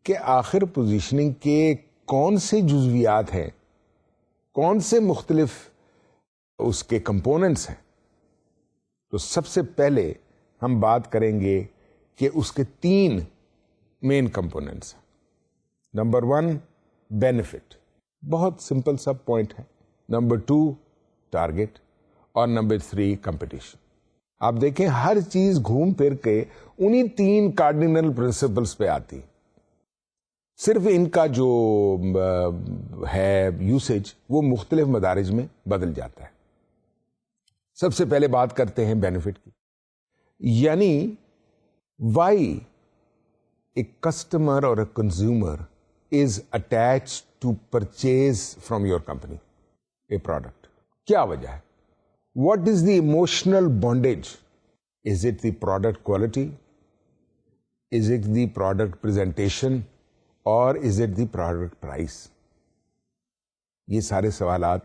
کہ آخر پوزیشننگ کے کون سے جزویات ہیں، کون سے مختلف اس کے کمپوننٹس ہیں. تو سب سے پہلے ہم بات کریں گے کہ اس کے 3 مین کمپوننٹس ہیں. نمبر 1، بینیفٹ، بہت سمپل سب پوائنٹ ہے. نمبر 2، ٹارگٹ، اور نمبر 3، کمپٹیشن. آپ دیکھیں ہر چیز گھوم پھر کے انہی 3 کارڈینل پرنسپلز پہ آتی. صرف ان کا جو ہے یوسیج وہ مختلف مدارج میں بدل جاتا ہے. سب سے پہلے بات کرتے ہیں بینیفٹ کی، یعنی وائی اے کسٹمر اور a consumer is attach to purchase from your company a product. کیا وجہ ہے؟ What is the emotional bondage? Is it the product quality? Is it the product presentation? اور is it the product price? یہ سارے سوالات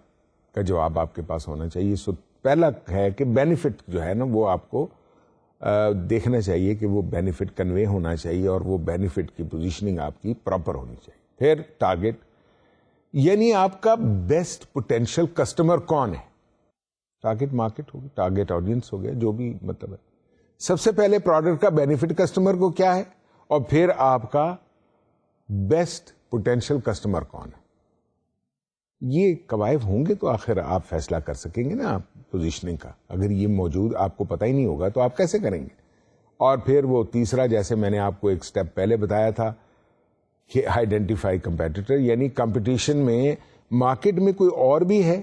کا جواب آپ کے پاس ہونا چاہیے. سو پہلا ہے کہ بینیفٹ جو ہے نا وہ آپ کو دیکھنا چاہیے کہ وہ بینیفٹ کنوے ہونا چاہیے اور وہ بینیفٹ کی پوزیشننگ آپ کی پراپر ہونی چاہیے. پھر ٹارگٹ، یعنی آپ کا بیسٹ پوٹینشیل کسٹمر کون ہے. ٹارگٹ مارکیٹ ہوگی، ٹارگٹ آڈینس ہو گیا، جو بھی مطلب ہے. سب سے پہلے پروڈکٹ کا بینیفٹ کسٹمر کو کیا ہے، اور پھر آپ کا بیسٹ پوٹینشیل کسٹمر کون ہے. یہ قواعد ہوں گے تو آخر آپ فیصلہ کر سکیں گے نا آپ پوزیشننگ کا. اگر یہ موجود آپ کو پتہ ہی نہیں ہوگا تو آپ کیسے کریں گے. اور پھر وہ تیسرا، جیسے میں نے آپ کو ایک سٹیپ پہلے بتایا تھا کہ آئیڈینٹیفائی کمپیٹیٹر، یعنی کمپٹیشن میں مارکیٹ میں کوئی اور بھی ہے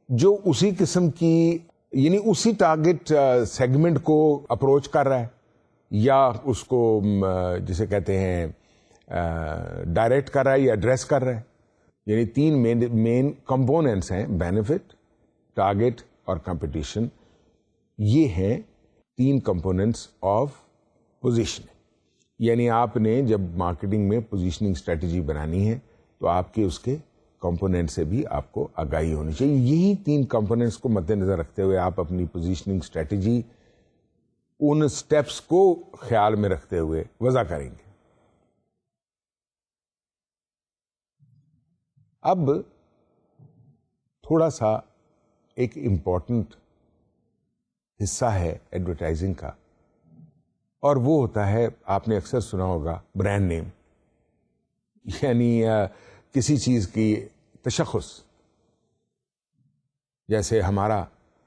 جو اسی قسم کی، یعنی اسی ٹارگٹ سیگمنٹ کو اپروچ کر رہا ہے یا اس کو جسے کہتے ہیں ڈائریکٹ کر رہا ہے یا ایڈریس کر رہا ہے. یعنی 3 مین کمپوننٹس ہیں، بینیفٹ، ٹارگٹ اور کمپٹیشن. یہ ہیں 3 کمپوننٹس آف پوزیشننگ. یعنی آپ نے جب مارکیٹنگ میں پوزیشننگ اسٹریٹجی بنانی ہے تو آپ کے اس کے کمپوننٹ سے بھی آپ کو آگاہی ہونی چاہیے. یہی 3 کمپوننٹس کو مد نظر رکھتے ہوئے آپ اپنی پوزیشننگ اسٹریٹجی ان سٹیپس کو خیال میں رکھتے ہوئے وضع کریں گے. اب تھوڑا سا ایک امپورٹنٹ حصہ ہے ایڈورٹائزنگ کا، اور وہ ہوتا ہے، آپ نے اکثر سنا ہوگا، برانڈ نیم. یعنی کسی چیز کی تشخص، جیسے ہمارا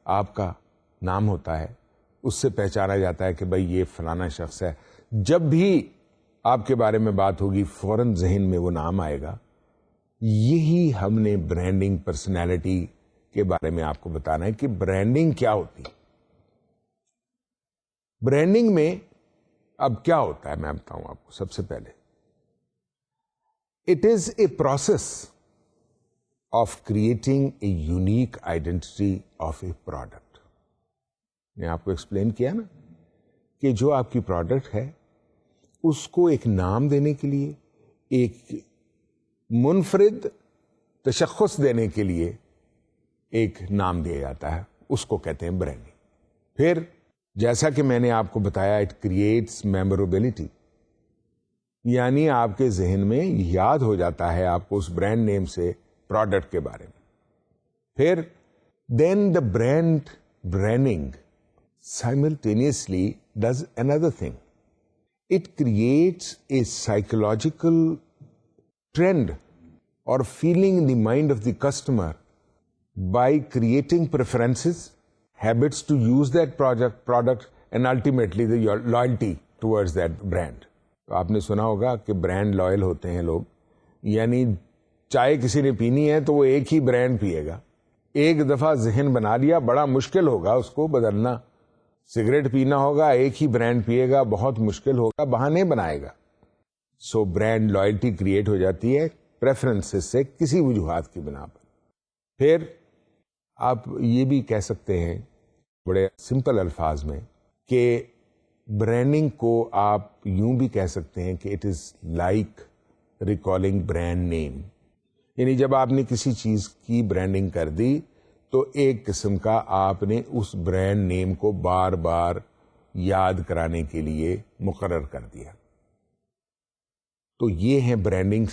آپ کا نام ہوتا ہے، اس سے پہچانا جاتا ہے کہ بھائی یہ فلانا شخص ہے. جب بھی آپ کے بارے میں بات ہوگی فوراً ذہن میں وہ نام آئے گا. یہی ہم نے برانڈنگ پرسنالٹی کے بارے میں آپ کو بتانا ہے کہ برانڈنگ کیا ہوتی ہے. برانڈنگ میں اب کیا ہوتا ہے میں بتاؤں آپ کو. سب سے پہلے it is a process of creating a unique identity of a product. میں آپ کو ایکسپلین کیا نا کہ جو آپ کی پروڈکٹ ہے اس کو ایک نام دینے کے لیے، ایک منفرد تشخص دینے کے لیے ایک نام دیا جاتا ہے، اس کو کہتے ہیں برانڈنگ. پھر جیسا کہ میں نے آپ کو بتایا، اٹ کریٹس میموریبلٹی، یعنی آپ کے ذہن میں یاد ہو جاتا ہے آپ کو اس برانڈ نیم سے پروڈکٹ کے بارے میں. پھر دین دا branding simultaneously does another thing. It creates a psychological trend or feeling in the mind of the customer by creating preferences, habits to use that product and ultimately the loyalty towards that brand. تو آپ نے سنا ہوگا کہ برانڈ لائل ہوتے ہیں لوگ, یعنی چائے کسی نے پینی ہے تو وہ ایک ہی برانڈ پیے گا. ایک دفعہ ذہن بنا لیا, بڑا مشکل ہوگا اس کو بدلنا. سگریٹ پینا ہوگا, ایک ہی برانڈ پیے گا, بہت مشکل ہوگا, بہانے بنائے گا. سو برانڈ لائلٹی کریٹ ہو جاتی ہے پریفرنسز سے کسی وجوہات کی بنا پر. پھر آپ یہ بھی کہہ سکتے ہیں بڑے سمپل الفاظ میں کہ برانڈنگ کو آپ یوں بھی کہہ سکتے ہیں کہ it is like recalling brand name. یعنی جب آپ نے کسی چیز کی برانڈنگ کر دی تو ایک قسم کا آپ نے اس برانڈ نیم کو بار بار یاد کرانے کے لیے مقرر کر دیا. تو یہ ہیں برانڈنگ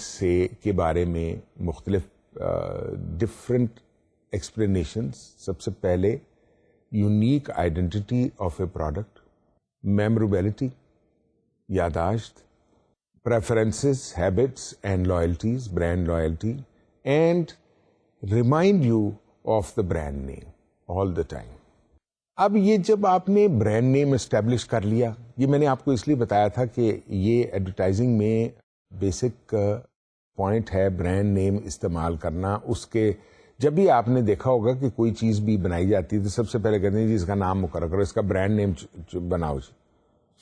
کے بارے میں مختلف ڈفرینٹ ایکسپلینیشنز. سب سے پہلے unique identity of a product, memorability, یاداشت, preferences, habits and loyalties, brand loyalty, and remind you of the brand name all the time. اب یہ جب آپ نے برانڈ نیم اسٹیبلش کر لیا, یہ میں نے آپ کو اس لیے بتایا تھا کہ یہ ایڈورٹائزنگ میں بیسک پوائنٹ ہے برانڈ نیم استعمال کرنا. اس کے جب بھی آپ نے دیکھا ہوگا کہ کوئی چیز بھی بنائی جاتی ہے تو سب سے پہلے کہتے ہیں جی اس کا نام مقرر کرو, اس کا برانڈ نیم بناؤ جی.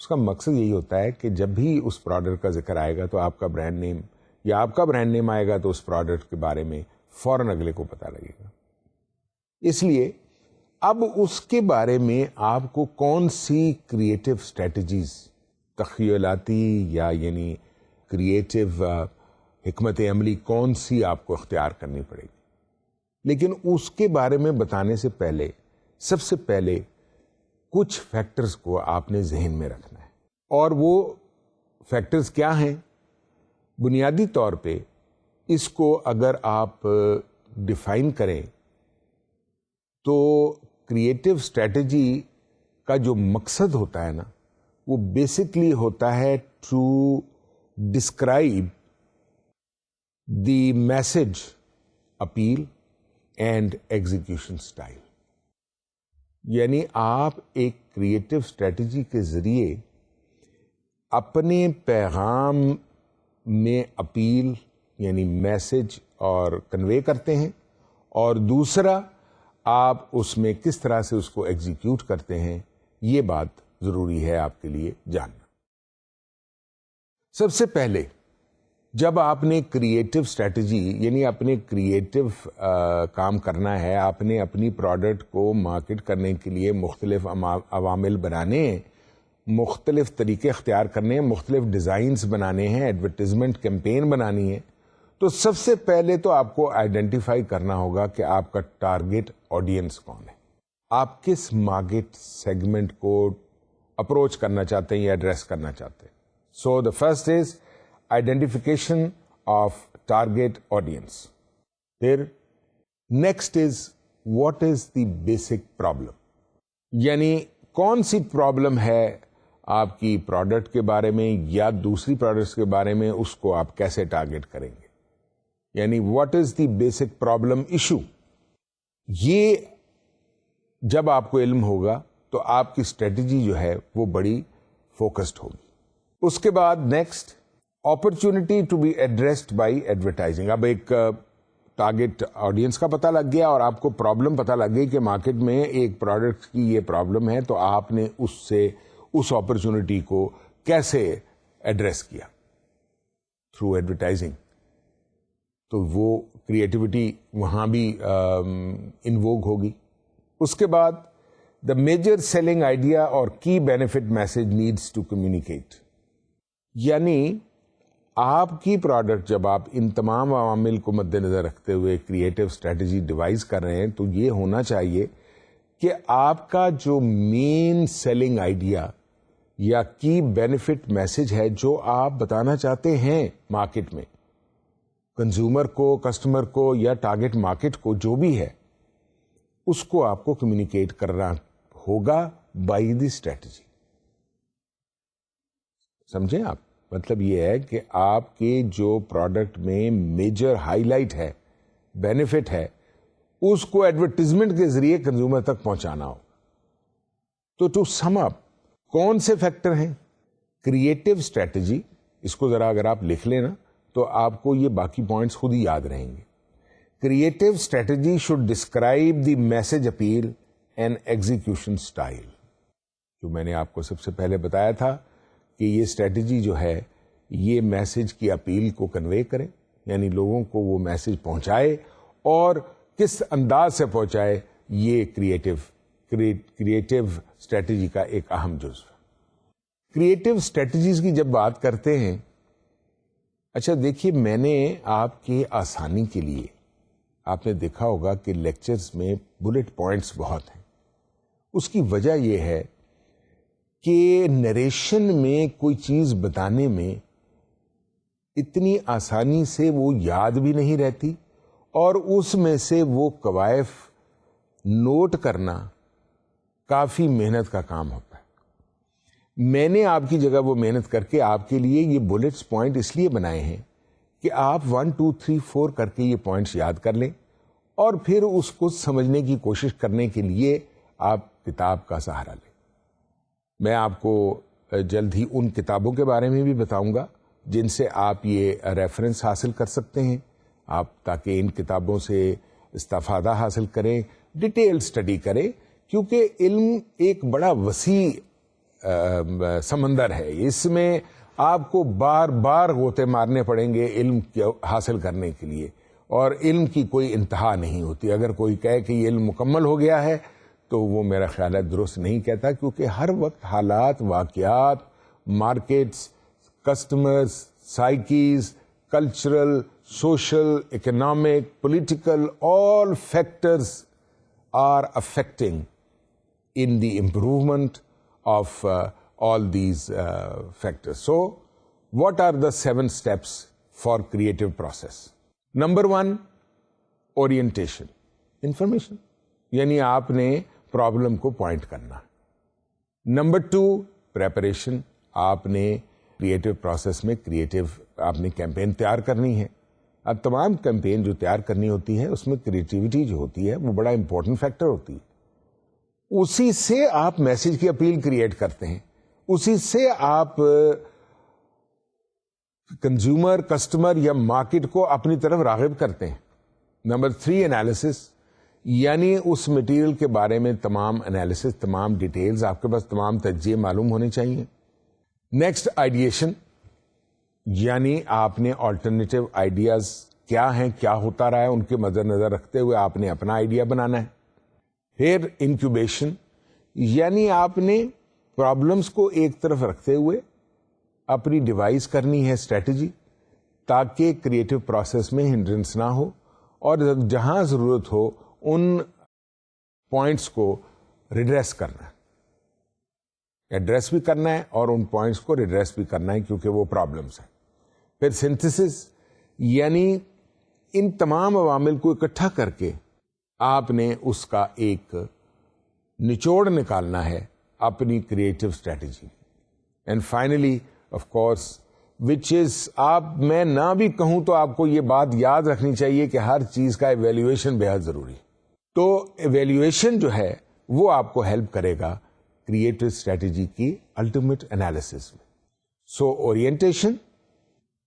اس کا مقصد یہی ہوتا ہے کہ جب بھی اس پروڈکٹ کا ذکر آئے گا تو آپ کا برانڈ نیم یا آپ کا برانڈ نیم آئے گا تو اس پروڈکٹ کے بارے میں فوراً اگلے کو پتہ لگے گا. اس لیے اب اس کے بارے میں آپ کو کون سی کریٹو اسٹریٹجیز, تخیلاتی یا یعنی کریٹو حکمت عملی کون سی آپ کو اختیار کرنی پڑے گی. لیکن اس کے بارے میں بتانے سے پہلے سب سے پہلے کچھ فیکٹرز کو آپ نے ذہن میں رکھنا ہے. اور وہ فیکٹرز کیا ہیں؟ بنیادی طور پہ اس کو اگر آپ ڈیفائن کریں تو کریٹو اسٹریٹجی کا جو مقصد ہوتا ہے نا, وہ بیسکلی ہوتا ہے to describe the message, appeal and execution style. یعنی آپ ایک کریٹو اسٹریٹجی کے ذریعے اپنے پیغام میں اپیل یعنی میسج اور کنوے کرتے ہیں, اور دوسرا آپ اس میں کس طرح سے اس کو ایگزیکیوٹ کرتے ہیں, یہ بات ضروری ہے آپ کے لیے جاننا. سب سے پہلے جب آپ نے کریٹو اسٹریٹجی یعنی اپنے کریٹو کام کرنا ہے, آپ نے اپنی پروڈکٹ کو مارکیٹ کرنے کے لیے مختلف عوامل بنانے ہیں, مختلف طریقے اختیار کرنے ہیں, مختلف ڈیزائنز بنانے ہیں, ایڈورٹیزمنٹ کیمپین بنانی ہے, تو سب سے پہلے تو آپ کو آئیڈینٹیفائی کرنا ہوگا کہ آپ کا ٹارگیٹ آڈینس کون ہے, آپ کس مارکیٹ سیگمنٹ کو اپروچ کرنا چاہتے ہیں یا ایڈریس کرنا چاہتے ہیں. So the first is identification of target audience. پھر next is what is the basic problem, یعنی کون سی پرابلم ہے آپ کی پروڈکٹ کے بارے میں یا دوسری پروڈکٹس کے بارے میں, اس کو آپ کیسے ٹارگیٹ کریں گے, یعنی what is the basic problem issue. یہ جب آپ کو علم ہوگا تو آپ کی اسٹریٹجی جو ہے وہ بڑی فوکسڈ ہوگی. اس کے بعد next opportunity to be addressed by advertising. اب ایک ٹارگیٹ آڈینس کا پتہ لگ گیا اور آپ کو پرابلم پتہ لگ گئی کہ مارکیٹ میں ایک پروڈکٹ کی یہ پرابلم ہے, تو آپ نے اس اپرچونٹی کو کیسے ایڈریس کیا تھرو ایڈورٹائزنگ. تو وہ کریٹیوٹی وہاں بھی انووگ ہوگی. اس کے بعد دا میجر سیلنگ آئیڈیا اور key benefit message needs to communicate. یعنی آپ کی پروڈکٹ جب آپ ان تمام عوامل کو مد نظر رکھتے ہوئے کریٹو اسٹریٹجی ڈیوائز کر رہے ہیں, تو یہ ہونا چاہیے کہ آپ کا جو مین سیلنگ آئیڈیا یا کی بینیفٹ میسج ہے جو آپ بتانا چاہتے ہیں مارکیٹ میں, کنزیومر کو, کسٹمر کو یا ٹارگٹ مارکیٹ کو, جو بھی ہے, اس کو آپ کو کمیونیکیٹ کرنا ہوگا بائی دی اسٹریٹجی. سمجھیں آپ؟ مطلب یہ ہے کہ آپ کے جو پروڈکٹ میں میجر ہائی لائٹ ہے, بینیفٹ ہے, اس کو ایڈورٹیزمنٹ کے ذریعے کنزیومر تک پہنچانا ہو. تو ٹو سم اپ, کون سے فیکٹر ہیں؟ کریٹو اسٹریٹجی, اس کو ذرا اگر آپ لکھ لینا تو آپ کو یہ باقی پوائنٹس خود ہی یاد رہیں گے. Creative strategy should describe the message appeal and execution style. جو میں نے آپ کو سب سے پہلے بتایا تھا کہ یہ اسٹریٹجی جو ہے یہ میسج کی اپیل کو کنوے کرے, یعنی لوگوں کو وہ میسج پہنچائے, اور کس انداز سے پہنچائے, یہ کریٹو اسٹریٹجی کا ایک اہم جزو ہے. کریٹو اسٹریٹجیز کی جب بات کرتے ہیں, اچھا دیکھیے, میں نے آپ کے آسانی کے لیے, آپ نے دیکھا ہوگا کہ لیکچرز میں بلٹ پوائنٹس بہت ہیں. اس کی وجہ یہ ہے کہ نریشن میں کوئی چیز بتانے میں اتنی آسانی سے وہ یاد بھی نہیں رہتی, اور اس میں سے وہ قوائف نوٹ کرنا کافی محنت کا کام ہوتا ہے. میں نے آپ کی جگہ وہ محنت کر کے آپ کے لیے یہ بلٹس پوائنٹ اس لیے بنائے ہیں کہ آپ 1 2 3 4 کر کے یہ پوائنٹس یاد کر لیں, اور پھر اس کو سمجھنے کی کوشش کرنے کے لیے آپ کتاب کا سہارا لیں. میں آپ کو جلد ہی ان کتابوں کے بارے میں بھی بتاؤں گا جن سے آپ یہ ریفرنس حاصل کر سکتے ہیں, آپ تاکہ ان کتابوں سے استفادہ حاصل کریں, ڈیٹیل سٹڈی کریں, کیونکہ علم ایک بڑا وسیع سمندر ہے. اس میں آپ کو بار بار غوطے مارنے پڑیں گے علم حاصل کرنے کے لیے, اور علم کی کوئی انتہا نہیں ہوتی. اگر کوئی کہے کہ یہ علم مکمل ہو گیا ہے تو وہ میرا خیال ہے درست نہیں کہتا, کیونکہ ہر وقت حالات, واقعات, مارکیٹس, کسٹمرز, سائیکیز, cultural, social, economic, political, all factors are affecting in the improvement of all these factors. So, what are the 7 steps for creative process? Number 1, orientation, information. یعنی آپ نے پرابلم کو پوائنٹ کرنا. Number 2, preparation. آپ نے کریٹو پروسیس میں آپ نے کیمپین تیار کرنی ہے. اب تمام کیمپین جو تیار کرنی ہوتی ہے اس میں کریٹیوٹی جو ہوتی ہے وہ بڑا امپورٹنٹ فیکٹر ہوتی ہے. اسی سے آپ میسج کی اپیل کریٹ کرتے ہیں, اسی سے آپ کنزیومر, کسٹمر یا مارکیٹ کو اپنی طرف راغب کرتے ہیں. Number 3, analysis. یعنی اس مٹیریل کے بارے میں تمام انالیسس, تمام ڈیٹیلز آپ کے پاس, تمام تجزیے معلوم ہونے چاہیے. Next, ideation. یعنی آپ نے آلٹرنیٹیو آئیڈیاز کیا ہیں, کیا ہوتا رہا ہے, ان کے مد نظر رکھتے ہوئے آپ نے اپنا آئیڈیا بنانا ہے. پھر انکیوبیشن. یعنی آپ نے پرابلمس کو ایک طرف رکھتے ہوئے اپنی ڈیوائز کرنی ہے اسٹریٹجی, تاکہ کریٹو پروسیس میں ہنڈرنس نہ ہو, اور جہاں ضرورت ہو ان پوائنٹس کو ریڈریس کرنا ہے, ایڈریس بھی کرنا ہے اور ان پوائنٹس کو ریڈریس بھی کرنا ہے, کیونکہ وہ پرابلمس ہیں. پھر سنتھسس. یعنی ان تمام عوامل کو اکٹھا کر کے آپ نے اس کا ایک نچوڑ نکالنا ہے اپنی creative strategy. And finally of course which is, آپ میں نہ بھی کہوں تو آپ کو یہ بات یاد رکھنی چاہیے کہ ہر چیز کا ایویلیویشن بے حد ضروری. تو ایویلیویشن جو ہے وہ آپ کو ہیلپ کرے گا کریٹو اسٹریٹجی کی الٹیمیٹ انالیسس میں. So orientation,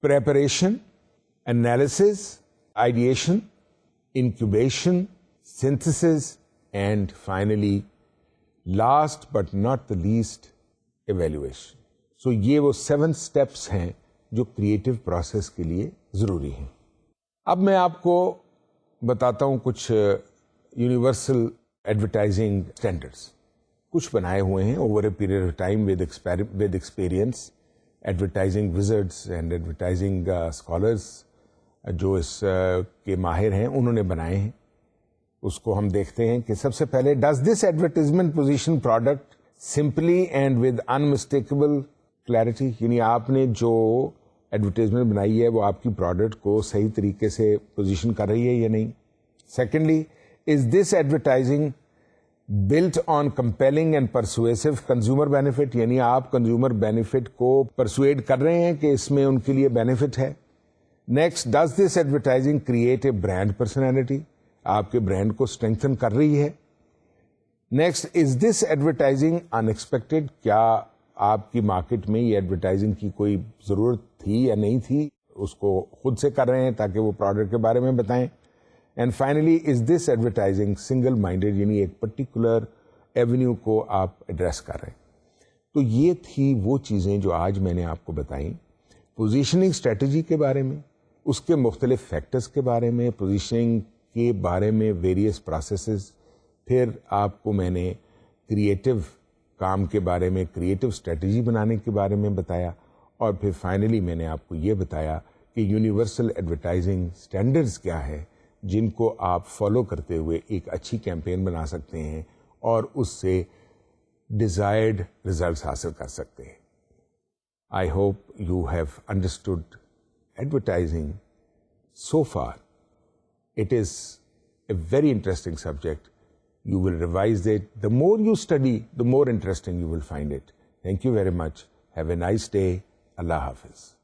preparation, analysis, ideation, incubation, synthesis, and finally last but not the least, evaluation. So یہ وہ 7 اسٹیپس ہیں جو کریٹو پروسیس کے لیے ضروری ہیں. اب میں آپ کو بتاتا ہوں کچھ یونیورسل ایڈورٹائزنگ اسٹینڈرڈس. کچھ بنائے ہوئے ہیں over a period of time with experience. Advertising wizards and advertising scholars جو اس کے ماہر ہیں انہوں نے بنائے ہیں. اس کو ہم دیکھتے ہیں کہ سب سے پہلے, does this advertisement position product simply and with unmistakable clarity. یعنی آپ نے جو ایڈورٹیزمنٹ بنائی ہے وہ آپ کی پروڈکٹ کو صحیح طریقے سے پوزیشن کر رہی ہے یا نہیں. Secondly, is this advertising built on compelling and persuasive consumer benefit, یعنی آپ کنزیومر بینیفٹ کو پرسویڈ کر رہے ہیں کہ اس میں ان کے لیے بینیفٹ ہے. Next, does this advertising create a brand personality, آپ کے برانڈ کو اسٹرینتھن کر رہی ہے. Next, is this advertising in expected, کیا آپ کی مارکیٹ میں یہ ایڈورٹائزنگ کی کوئی ضرورت تھی یا نہیں تھی, اس کو خود سے کر رہے ہیں تاکہ وہ پروڈکٹ کے بارے میں بتائیں. And finally, is this advertising single minded, یعنی ایک پرٹیکولر ایونیو کو آپ ایڈریس کر رہے ہیں. تو یہ تھی وہ چیزیں جو آج میں نے آپ کو بتائیں پوزیشننگ اسٹریٹجی کے بارے میں, اس کے مختلف فیکٹرز کے بارے میں, پوزیشننگ کے بارے میں ویریس پروسیسز. پھر آپ کو میں نے کریٹو کام کے بارے میں, کریٹو اسٹریٹجی بنانے کے بارے میں بتایا. اور پھر فائنلی میں نے آپ کو یہ بتایا کہ یونیورسل ایڈورٹائزنگ اسٹینڈرڈز کیا ہے جن کو آپ فالو کرتے ہوئے ایک اچھی کیمپین بنا سکتے ہیں اور اس سے ڈیزائرڈ ریزلٹس حاصل کر سکتے ہیں. I hope you have understood advertising so far. It is a very interesting subject. You will revise it. The more you study, the more interesting you will find it. Thank you very much. Have a nice day. Allah Hafiz.